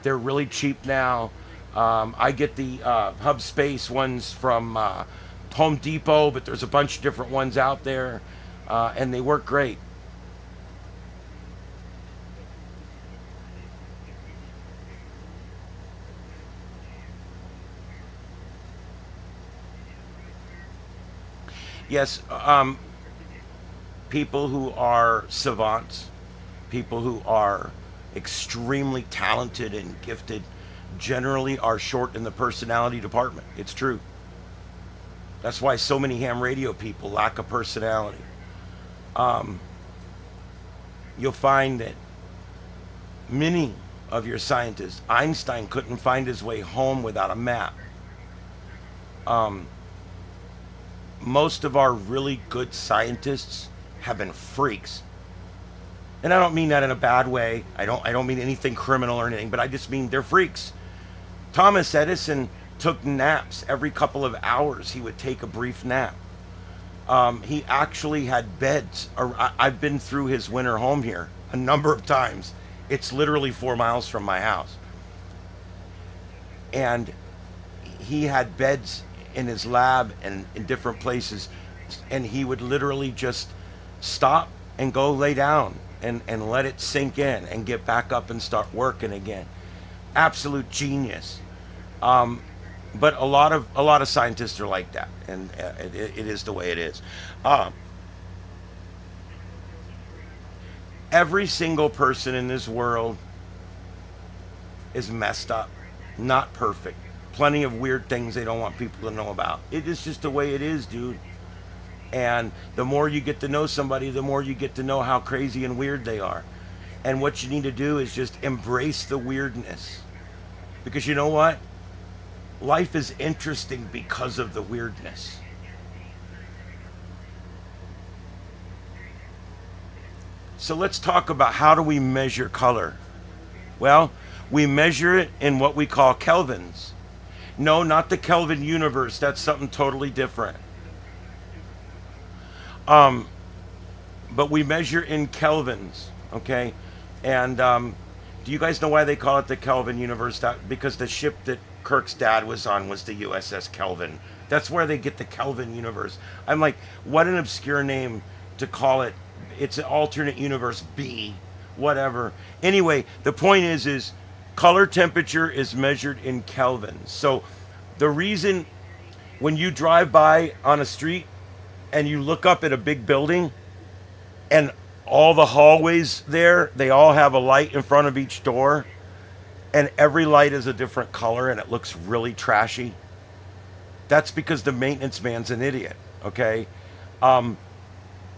They're really cheap now. I get the Hub Space ones from Home Depot, but there's a bunch of different ones out there, and they work great. Yes, people who are savants, people who are extremely talented and gifted, generally are short in the personality department. It's true. That's why so many ham radio people lack a personality. You'll find that many of your scientists, Einstein couldn't find his way home without a map. Most of our really good scientists have been freaks. And I don't mean that in a bad way. I don't mean anything criminal or anything, but I just mean they're freaks. Thomas Edison took naps every couple of hours. He would take a brief nap. He actually had beds. I've been through his winter home here a number of times. It's literally 4 miles from my house. And he had beds in his lab and in different places. And he would literally just stop and go lay down and let it sink in and get back up and start working again. Absolute genius. But a lot of scientists are like that, and it is the way it is. Every single person in this world is messed up, not perfect. Plenty of weird things they don't want people to know about. It is just the way it is, dude. And the more you get to know somebody, the more you get to know how crazy and weird they are. And what you need to do is just embrace the weirdness. Because you know what? Life is interesting because of the weirdness. So let's talk about how do we measure color. Well, we measure it in what we call kelvins. No, not the Kelvin universe. That's something totally different. But we measure in kelvins, okay? And do you guys know why they call it the Kelvin universe? Because the ship that Kirk's dad was on was the USS Kelvin. That's where they get the Kelvin universe. I'm like, what an obscure name to call it. It's an alternate universe B, whatever. Anyway, the point is color temperature is measured in kelvins. So the reason when you drive by on a street and you look up at a big building and all the hallways there, they all have a light in front of each door, and every light is a different color and it looks really trashy. That's because the maintenance man's an idiot, okay?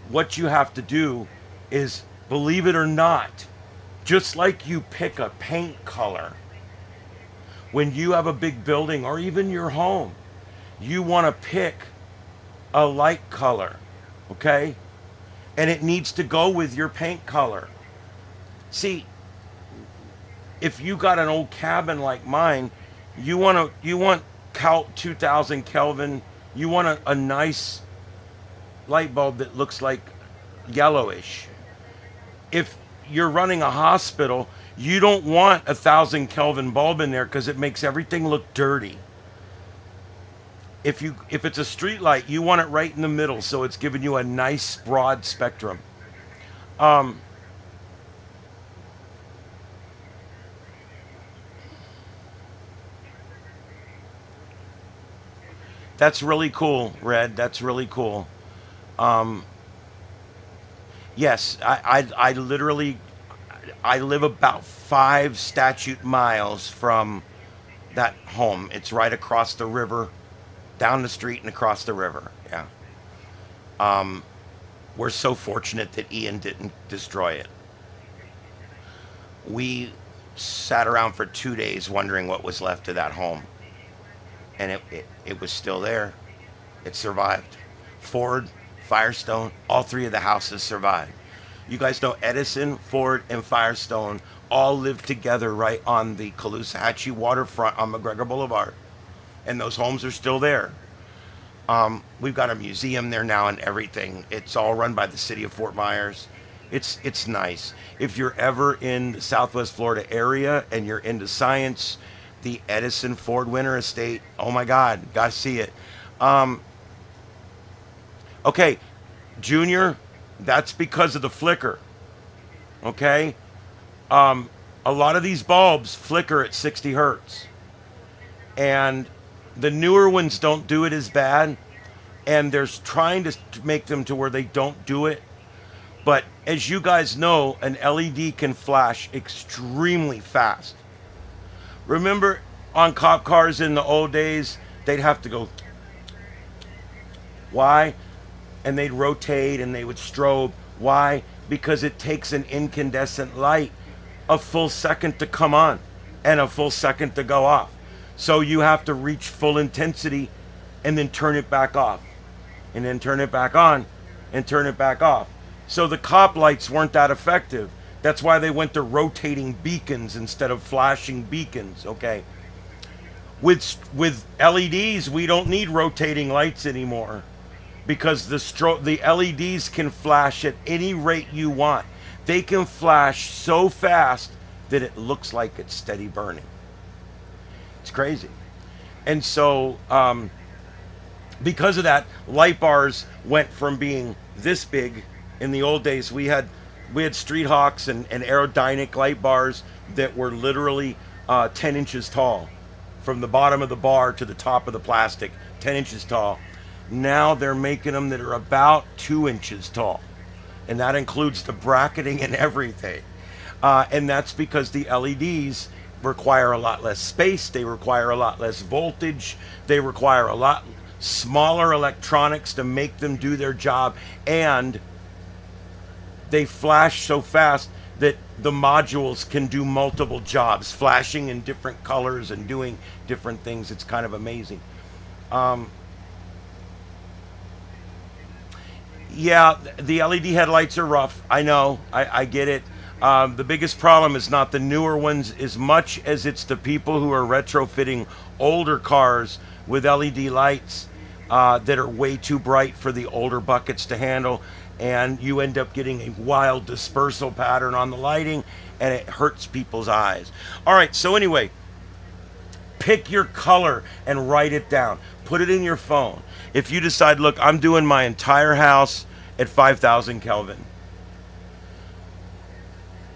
What you have to do is, believe it or not, just like you pick a paint color, when you have a big building or even your home, you want to pick a light color, okay? And it needs to go with your paint color. See, if you got an old cabin like mine, you want 2000 Kelvin, you want a nice light bulb that looks like yellowish. If you're running a hospital, you don't want 1000 Kelvin bulb in there because it makes everything look dirty. If it's a street light, you want it right in the middle so it's giving you a nice broad spectrum. That's really cool, Red. That's really cool. Yes, I literally, I live about 5 statute miles from that home. It's right across the river, down the street and across the river. Yeah. We're so fortunate that Ian didn't destroy it. We sat around for 2 days wondering what was left of that home. And it was still there. It survived. Ford, Firestone, all 3 of the houses survived. You guys know Edison, Ford, and Firestone all lived together right on the Caloosahatchee waterfront on McGregor Boulevard. And those homes are still there. We've got a museum there now and everything. It's all run by the city of Fort Myers. It's nice. If you're ever in the Southwest Florida area and you're into science, the Edison Ford Winter Estate, oh my God, gotta see it. Okay, Junior, that's because of the flicker. Okay? A lot of these bulbs flicker at 60 hertz. And the newer ones don't do it as bad. And there's trying to make them to where they don't do it. But as you guys know, an LED can flash extremely fast. Remember on cop cars in the old days, they'd have to go, why? And they'd rotate and they would strobe. Why? Because it takes an incandescent light a full second to come on and a full second to go off. So you have to reach full intensity and then turn it back off. And then turn it back on and turn it back off. So the cop lights weren't that effective. That's why they went to rotating beacons instead of flashing beacons, okay? With LEDs, we don't need rotating lights anymore because the LEDs can flash at any rate you want. They can flash so fast that it looks like it's steady burning. It's crazy. And so, because of that, light bars went from being this big. In the old days, we had Street Hawks and aerodynamic light bars that were literally 10 inches tall. From the bottom of the bar to the top of the plastic, 10 inches tall. Now they're making them that are about 2 inches tall. And that includes the bracketing and everything. And that's because the LEDs require a lot less space. They require a lot less voltage. They require a lot smaller electronics to make them do their job. And they flash so fast that the modules can do multiple jobs, flashing in different colors and doing different things. It's kind of amazing. Yeah, the LED headlights are rough. I know. I get it. The biggest problem is not the newer ones as much as it's the people who are retrofitting older cars with LED lights that are way too bright for the older buckets to handle. And you end up getting a wild dispersal pattern on the lighting, and it hurts people's eyes. All right, so anyway, pick your color and write it down. Put it in your phone. If you decide, look, I'm doing my entire house at 5,000 Kelvin,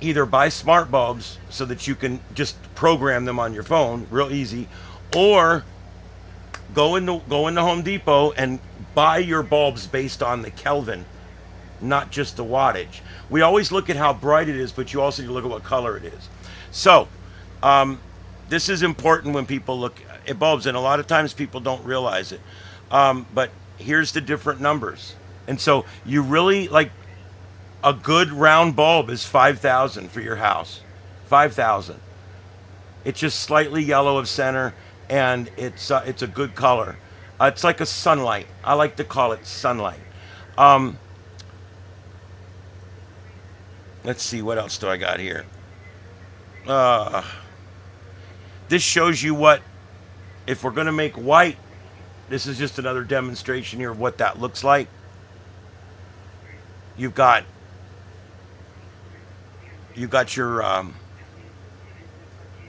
either buy smart bulbs so that you can just program them on your phone, real easy, or go into Home Depot and buy your bulbs based on the Kelvin, not just the wattage. We always look at how bright it is, but you also need to look at what color it is. So, this is important when people look at bulbs, and a lot of times people don't realize it. But here's the different numbers. And so you really, like, a good round bulb is 5,000 for your house. 5,000. It's just slightly yellow of center, and it's a good color. It's like a sunlight. I like to call it sunlight. Um, let's see, what else do I got here? Uh, this shows you what, if we're going to make white, this is just another demonstration here of what that looks like. You've got your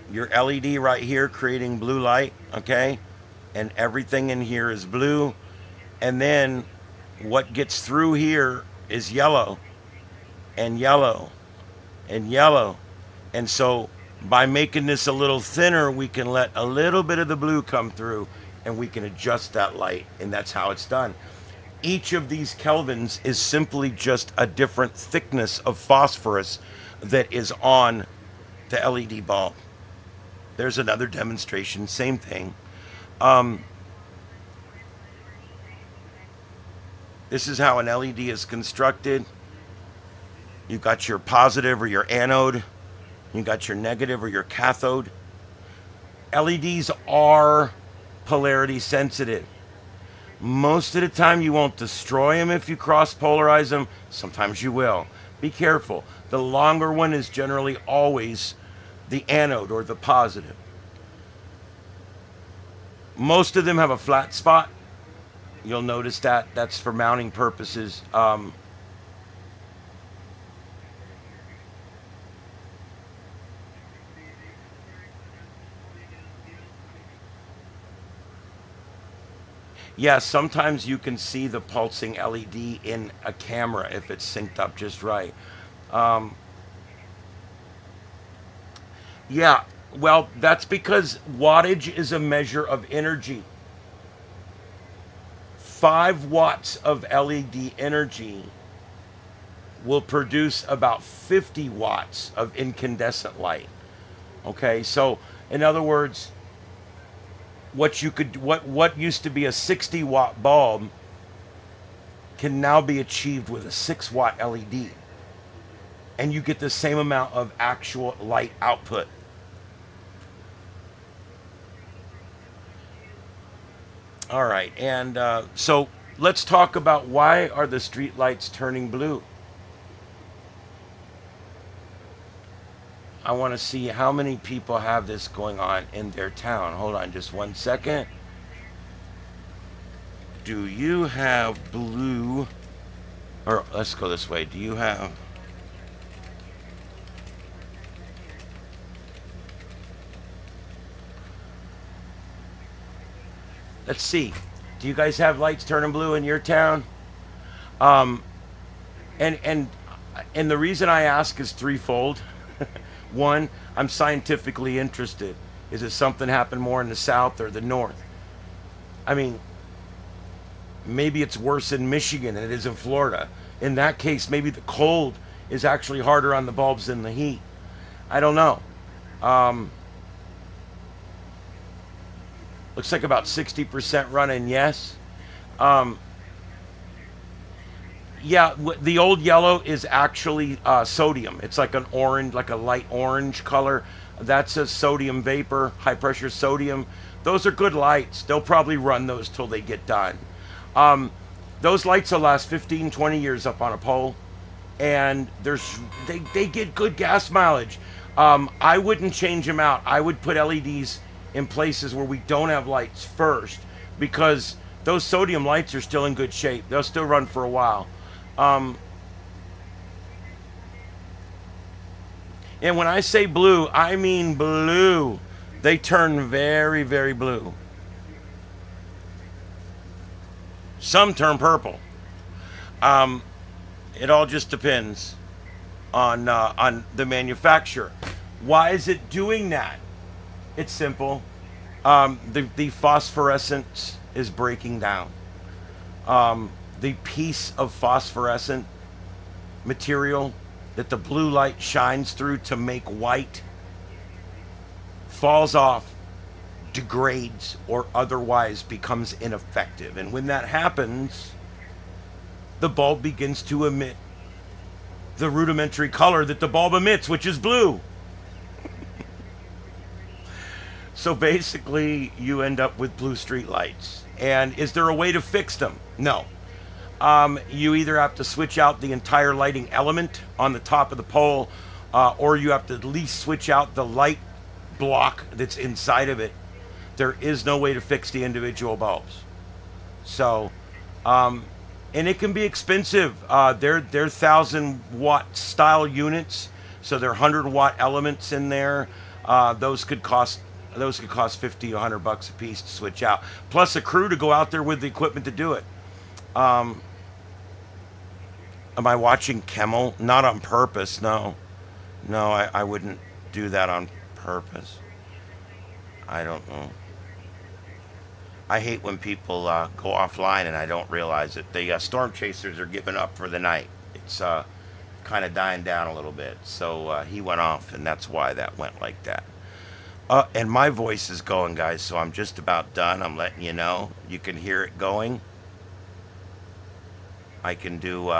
LED right here creating blue light, okay? And everything in here is blue. And then what gets through here is yellow and yellow and yellow. And so by making this a little thinner, we can let a little bit of the blue come through and we can adjust that light. And that's how it's done. Each of these kelvins is simply just a different thickness of phosphorus that is on the LED bulb. There's another demonstration, same thing. This is how an LED is constructed. You've got your positive or your anode. You've got your negative or your cathode. LEDs are polarity sensitive. Most of the time you won't destroy them if you cross polarize them. Sometimes you will. Be careful. The longer one is generally always the anode or the positive. Most of them have a flat spot. You'll notice that. That's for mounting purposes. Yeah, sometimes you can see the pulsing LED in a camera if it's synced up just right. Yeah, well, that's because wattage is a measure of energy. 5 watts of LED energy will produce about 50 watts of incandescent light. Okay, so in other words, what used to be a 60 watt bulb can now be achieved with a 6 watt LED. And you get the same amount of actual light output. All right, and so let's talk about why are the street lights turning blue. I want to see how many people have this going on in their town. Hold on just one second. Do you have blue? Or let's go this way. Do you have... Let's see. Do you guys have lights turning blue in your town? And the reason I ask is threefold. One, I'm scientifically interested. Is it something happened more in the south or the north? I mean, maybe it's worse in Michigan than it is in Florida. In that case, maybe the cold is actually harder on the bulbs than the heat. I don't know. Looks like about 60% running yes. Yeah, the old yellow is actually sodium. It's like an orange, like a light orange color. That's a sodium vapor, high pressure sodium. Those are good lights. They'll probably run those till they get done. Those lights will last 15, 20 years up on a pole. And they get good gas mileage. I wouldn't change them out. I would put LEDs in places where we don't have lights first, because those sodium lights are still in good shape. They'll still run for a while. And when I say blue, I mean blue. They turn very, very blue. Some turn purple. It all just depends on the manufacturer. Why is it doing that? It's simple. The phosphorescence is breaking down. The piece of phosphorescent material that the blue light shines through to make white falls off, degrades, or otherwise becomes ineffective. And when that happens, the bulb begins to emit the rudimentary color that the bulb emits, which is blue. So basically, you end up with blue street lights. And is there a way to fix them? No. You either have to switch out the entire lighting element on the top of the pole, or you have to at least switch out the light block that's inside of it. There is no way to fix the individual bulbs. So, and it can be expensive. They're 1,000-watt style units, so they're 100-watt elements in there. Those could cost 50 to $100 a piece to switch out, plus a crew to go out there with the equipment to do it. Am I watching Kimmel? Not on purpose, no. No, I wouldn't do that on purpose. I don't know. I hate when people go offline and I don't realize it. The storm chasers are giving up for the night. It's kind of dying down a little bit. So he went off, and that's why that went like that. And my voice is going, guys, so I'm just about done. I'm letting you know. You can hear it going. I can do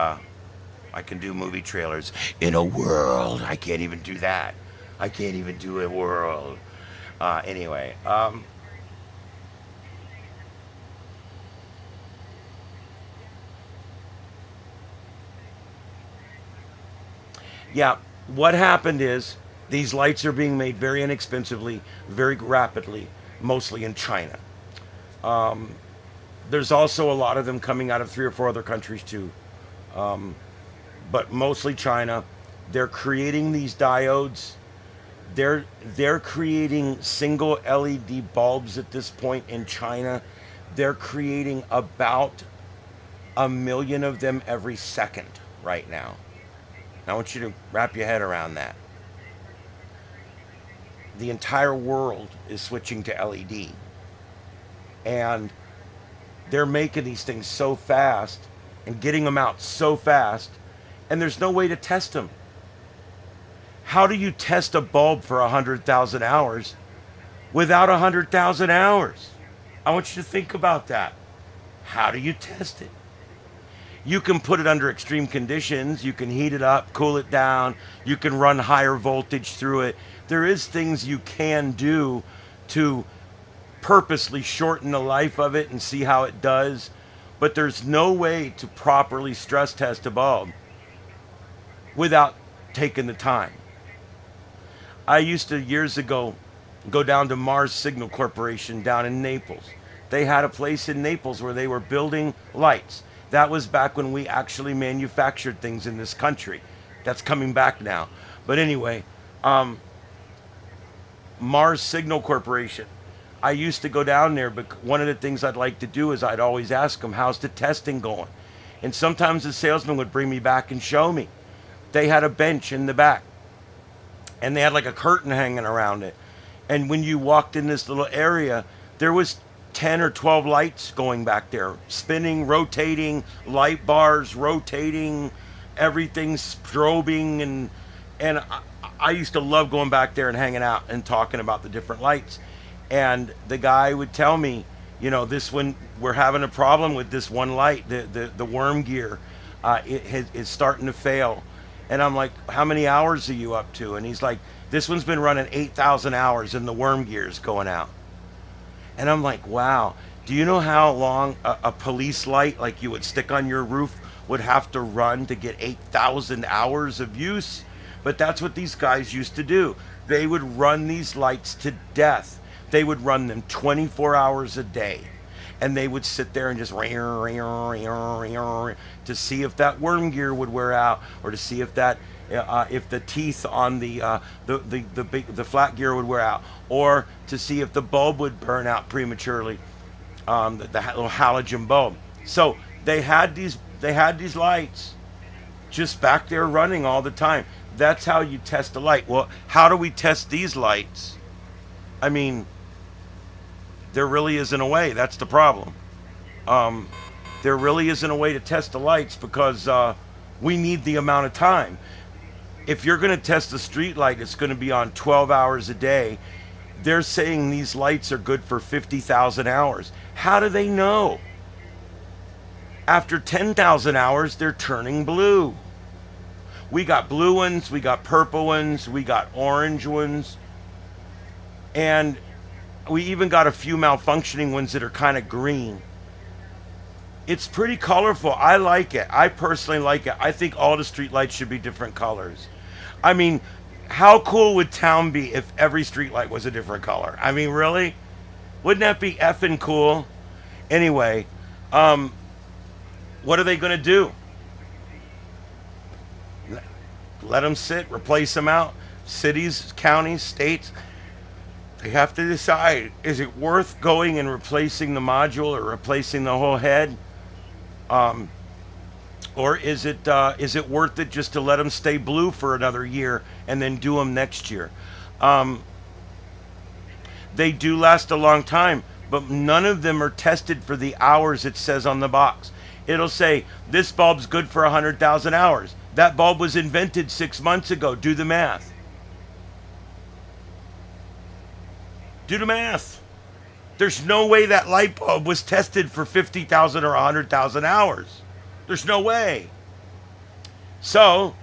movie trailers in a world. I can't even do that. I can't even do a world. Anyway, yeah, what happened is these lights are being made very inexpensively, very rapidly, mostly in China. There's also a lot of them coming out of 3 or 4 other countries too, but mostly China. They're creating these diodes. They're creating single LED bulbs at this point in China. They're creating about 1 million of them every second right now. I want you to wrap your head around that. The entire world is switching to LED. And they're making these things so fast and getting them out so fast, and there's no way to test them. How do you test a bulb for 100,000 hours without 100,000 hours? I want you to think about that. How do you test it? You can put it under extreme conditions. You can heat it up, cool it down. You can run higher voltage through it. There is things you can do to purposely shorten the life of it and see how it does. But there's no way to properly stress test a bulb without taking the time. I used to, years ago, go down to Mars Signal Corporation down in Naples. They had a place in Naples where they were building lights. That was back when we actually manufactured things in this country. That's coming back now. But anyway, Mars Signal Corporation. I used to go down there, but one of the things I'd like to do is I'd always ask them, how's the testing going? And sometimes the salesman would bring me back and show me. They had a bench in the back, and they had like a curtain hanging around it. And when you walked in this little area, there was 10 or 12 lights going back there, spinning, rotating, light bars rotating, everything strobing, and I used to love going back there and hanging out and talking about the different lights. And the guy would tell me, you know, this one, we're having a problem with this one light, the worm gear, it's starting to fail. And I'm like, how many hours are you up to? And he's like, this one's been running 8,000 hours and the worm gear's going out. And I'm like, wow, do you know how long a police light like you would stick on your roof would have to run to get 8,000 hours of use? But that's what these guys used to do. They would run these lights to death. They would run them 24 hours a day. And they would sit there and just to see if that worm gear would wear out, or to see if that if the teeth on the flat gear would wear out, or to see if the bulb would burn out prematurely, the little halogen bulb. So they had these lights just back there running all the time. That's how you test a light. Well, how do we test these lights? I mean, there really isn't a way. That's the problem. There really isn't a way to test the lights because we need the amount of time. If you're going to test the street light, it's going to be on 12 hours a day. They're saying these lights are good for 50,000 hours. How do they know? After 10,000 hours, they're turning blue. We got blue ones, we got purple ones, we got orange ones. And We even got a few malfunctioning ones that are kind of green. It's pretty colorful. I like it. I personally like it. I think all the streetlights should be different colors. I mean, how cool would town be if every streetlight was a different color? I mean, really? Wouldn't that be effing cool? Anyway, what are they going to do? Let them sit, replace them out. Cities, counties, states, they have to decide, is it worth going and replacing the module or replacing the whole head? Or is it worth it just to let them stay blue for another year and then do them next year? They do last a long time, but none of them are tested for the hours it says on the box. It'll say, this bulb's good for 100,000 hours. That bulb was invented 6 months ago. Do the math. Do the math. There's no way that light bulb was tested for 50,000 or 100,000 hours. There's no way. So,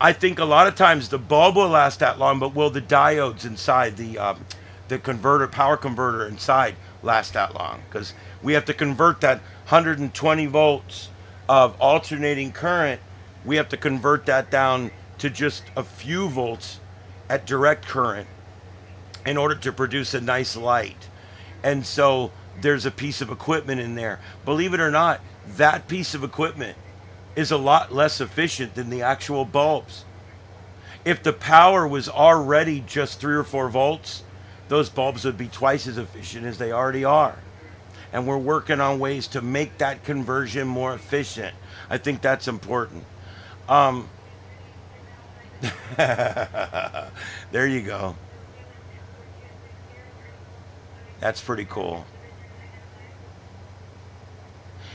I think a lot of times the bulb will last that long, but will the diodes inside the converter, power converter inside last that long? Because we have to convert that 120 volts of alternating current. We have to convert that down to just a few volts at direct current in order to produce a nice light. And so there's a piece of equipment in there. Believe it or not, that piece of equipment is a lot less efficient than the actual bulbs. If the power was already just 3 or 4 volts, those bulbs would be twice as efficient as they already are. And we're working on ways to make that conversion more efficient. I think that's important. There you go. That's pretty cool.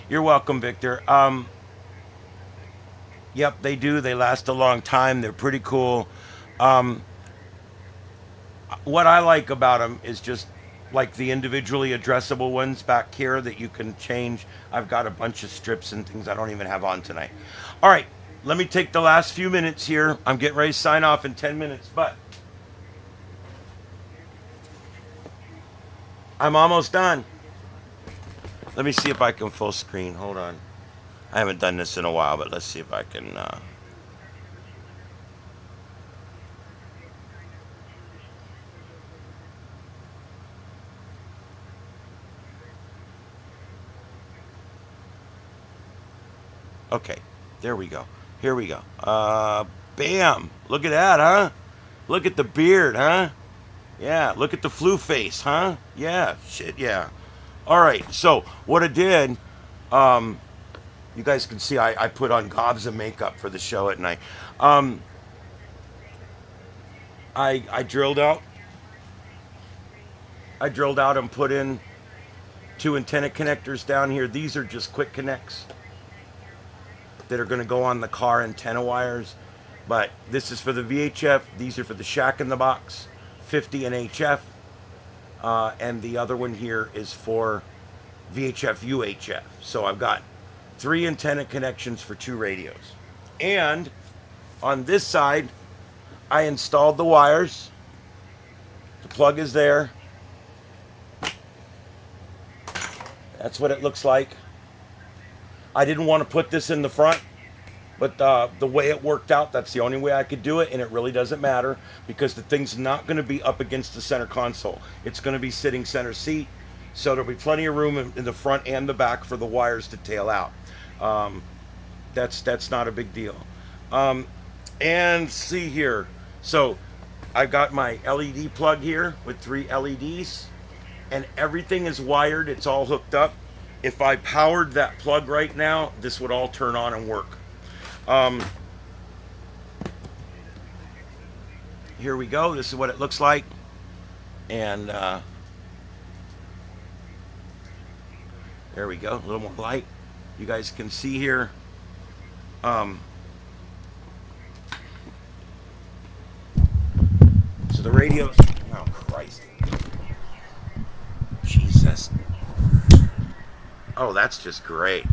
You're welcome, Victor. Yep, they do. They last a long time. They're pretty cool. What I like about them is just like the individually addressable ones back here that you can change. I've got a bunch of strips and things I don't even have on tonight. All right, let me take the last few minutes here. I'm getting ready to sign off in 10 minutes, but I'm almost done. Let me see if I can full screen. Hold on. I haven't done this in a while, but let's see if I can. Okay, there we go. Here we go. Bam! Look at that, huh? Look at the beard, huh? Yeah, look at the flu face, huh? Yeah, shit, yeah. All right, so what I did, you guys can see I put on gobs of makeup for the show at night. I drilled out. And put in 2 antenna connectors down here. These are just quick connects that are going to go on the car antenna wires. But this is for the VHF. These are for the Shack in the Box 50 and HF. And the other one here is for VHF UHF. So I've got 3 antenna connections for 2 radios. And on this side, I installed the wires. The plug is there. That's what it looks like. I didn't want to put this in the front, but the way it worked out, that's the only way I could do it, and it really doesn't matter because the thing's not going to be up against the center console. It's going to be sitting center seat, so there'll be plenty of room in the front and the back for the wires to tail out. That's not a big deal. And see here, so I've got my LED plug here with 3 LEDs, and everything is wired. It's all hooked up. If I powered that plug right now, this would all turn on and work. Here we go. This is what it looks like. And there we go. A little more light. You guys can see here. So the radios. Oh, Christ. Jesus. Oh, that's just great.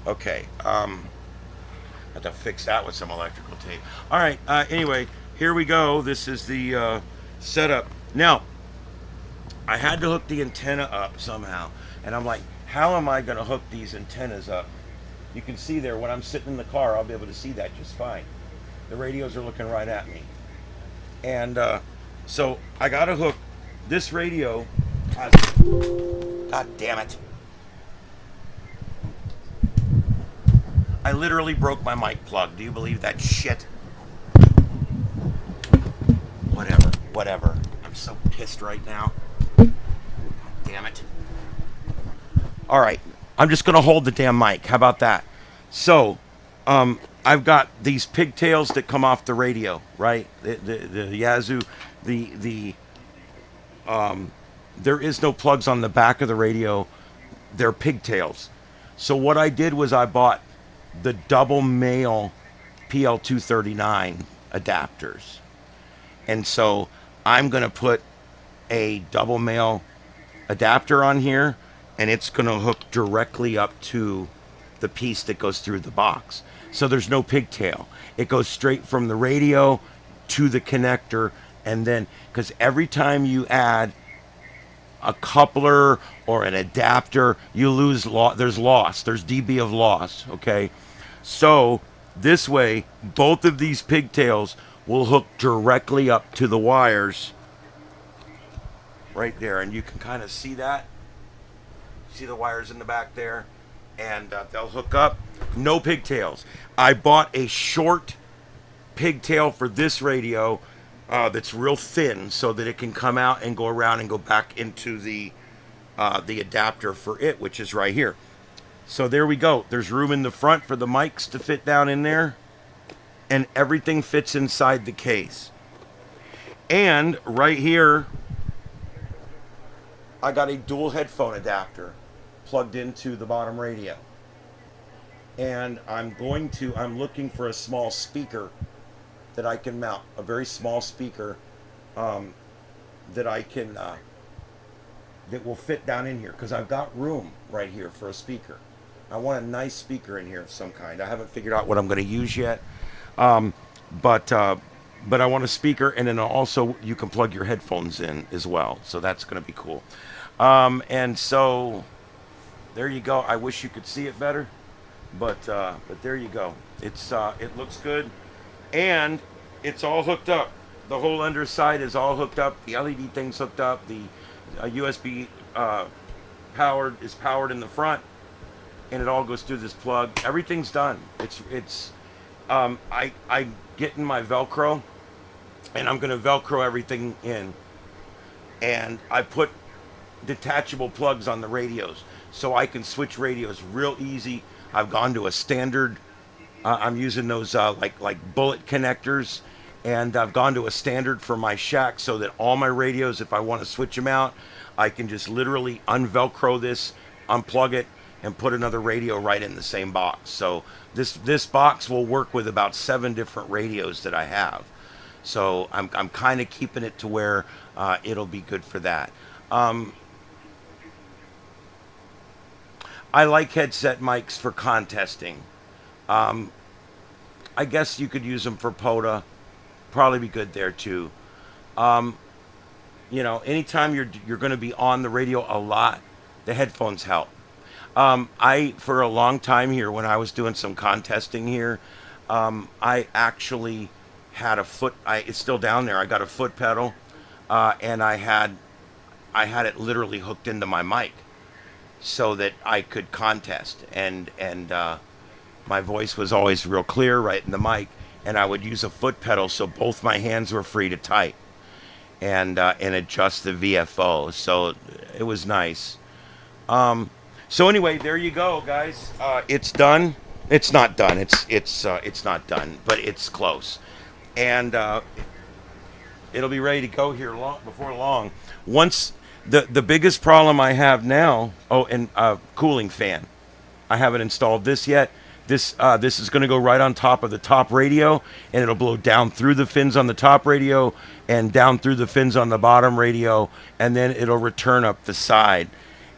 Okay, I have to fix that with some electrical tape. All right, anyway, here we go. This is the setup. Now, I had to hook the antenna up somehow, and I'm like, how am I going to hook these antennas up? You can see there when I'm sitting in the car, I'll be able to see that just fine. The radios are looking right at me. And so I got to hook this radio. God damn it. I literally broke my mic plug. Do you believe that shit? Whatever. I'm so pissed right now. God damn it. All right. I'm just going to hold the damn mic. How about that? So, I've got these pigtails that come off the radio, right? The Yazoo, there is no plugs on the back of the radio. They're pigtails. So what I did was I bought the double male PL239 adapters. And so I'm going to put a double male adapter on here, and it's going to hook directly up to the piece that goes through the box. So there's no pigtail. It goes straight from the radio to the connector, and then, because every time you add a coupler or an adapter, you lose there's loss. There's dB of loss, okay? So this way, both of these pigtails will hook directly up to the wires right there, and you can kind of see that. See the wires in the back there, and they'll hook up. No pigtails. I bought a short pigtail for this radio that's real thin, so that it can come out and go around and go back into the adapter for it, which is right here. So there we go. There's room in the front for the mics to fit down in there, and everything fits inside the case. And right here, I got a dual headphone adapter plugged into the bottom radio. And I'm looking for a small speaker that I can mount, a very small speaker that I can, that will fit down in here, because I've got room right here for a speaker. I want a nice speaker in here of some kind. I haven't figured out what I'm going to use yet, but I want a speaker, and then also you can plug your headphones in as well, so that's going to be cool. And so there you go. I wish you could see it better, but there you go. It looks good, and it's all hooked up. The whole underside is all hooked up. The LED thing's hooked up. The USB powered in the front, and it all goes through this plug. Everything's done. I get in my Velcro, and I'm gonna Velcro everything in, and I put detachable plugs on the radios so I can switch radios real easy. I've gone to a standard. I'm using those like bullet connectors, and I've gone to a standard for my shack so that all my radios, if I want to switch them out, I can just literally unvelcro this, unplug it, and put another radio right in the same box. So this box will work with about 7 different radios that I have. So I'm kind of keeping it to where it'll be good for that. I like headset mics for contesting. I guess you could use them for POTA. Probably be good there too. Anytime you're going to be on the radio a lot, the headphones help. For a long time here, when I was doing some contesting here, I actually had it's still down there. I got a foot pedal, and I had it literally hooked into my mic, so that I could contest, and my voice was always real clear right in the mic, and I would use a foot pedal so both my hands were free to type and adjust the VFO. So it was nice. So anyway, there you go, guys. It's done. It's not done. It's not done, but it's close, and it'll be ready to go here before long. Once the biggest problem I have now. Oh, and cooling fan. I haven't installed this yet. This is going to go right on top of the top radio, and it'll blow down through the fins on the top radio and down through the fins on the bottom radio, and then it'll return up the side.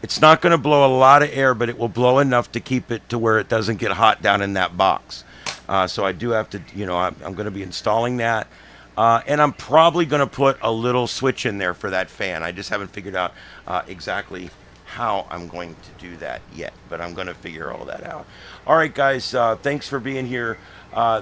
It's not going to blow a lot of air, but it will blow enough to keep it to where it doesn't get hot down in that box. So I do have to, I'm going to be installing that. And I'm probably going to put a little switch in there for that fan. I just haven't figured out exactly how I'm going to do that yet, but I'm going to figure all that out. All right, guys, thanks for being here.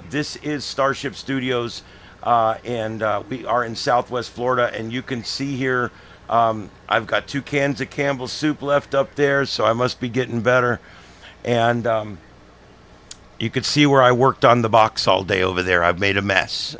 This is Starship Studios, and we are in Southwest Florida, and you can see here I've got 2 cans of Campbell's soup left up there, so I must be getting better. And you could see where I worked on the box all day over there. I've made a mess.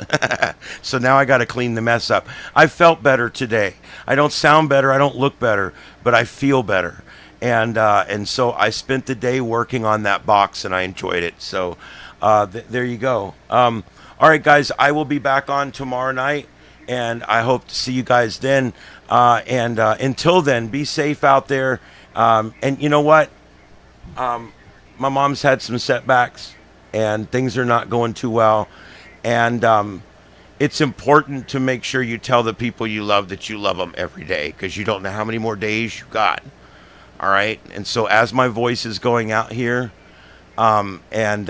So now I got to clean the mess up. I felt better today. I don't sound better. I don't look better, but I feel better. And so I spent the day working on that box, and I enjoyed it. So there you go. All right, guys, I will be back on tomorrow night, and I hope to see you guys then. And until then, be safe out there. And you know what? My mom's had some setbacks, and things are not going too well. And it's important to make sure you tell the people you love that you love them every day, because you don't know how many more days you got. All right? And so as my voice is going out here, I'm starting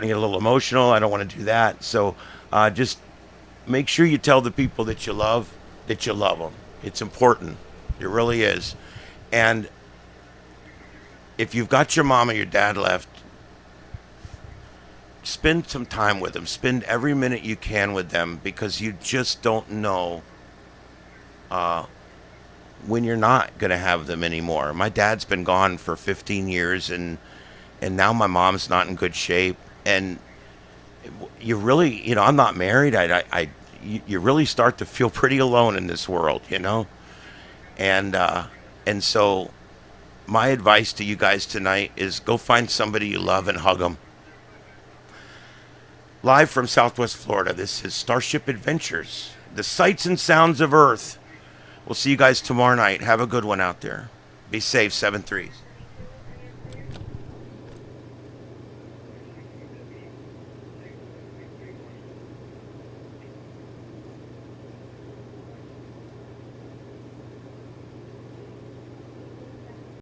to get a little emotional. I don't want to do that. So just make sure you tell the people that you love them. It's important. It really is. And if you've got your mom or your dad left, spend some time with them. Spend every minute you can with them, because you just don't know when you're not going to have them anymore. My dad's been gone for 15 years, and now my mom's not in good shape. And you really, I'm not married. You really start to feel pretty alone in this world, And so my advice to you guys tonight is go find somebody you love and hug them. Live from Southwest Florida, this is Starship Adventures, the sights and sounds of Earth. We'll see you guys tomorrow night. Have a good one out there. Be safe, 7-3s.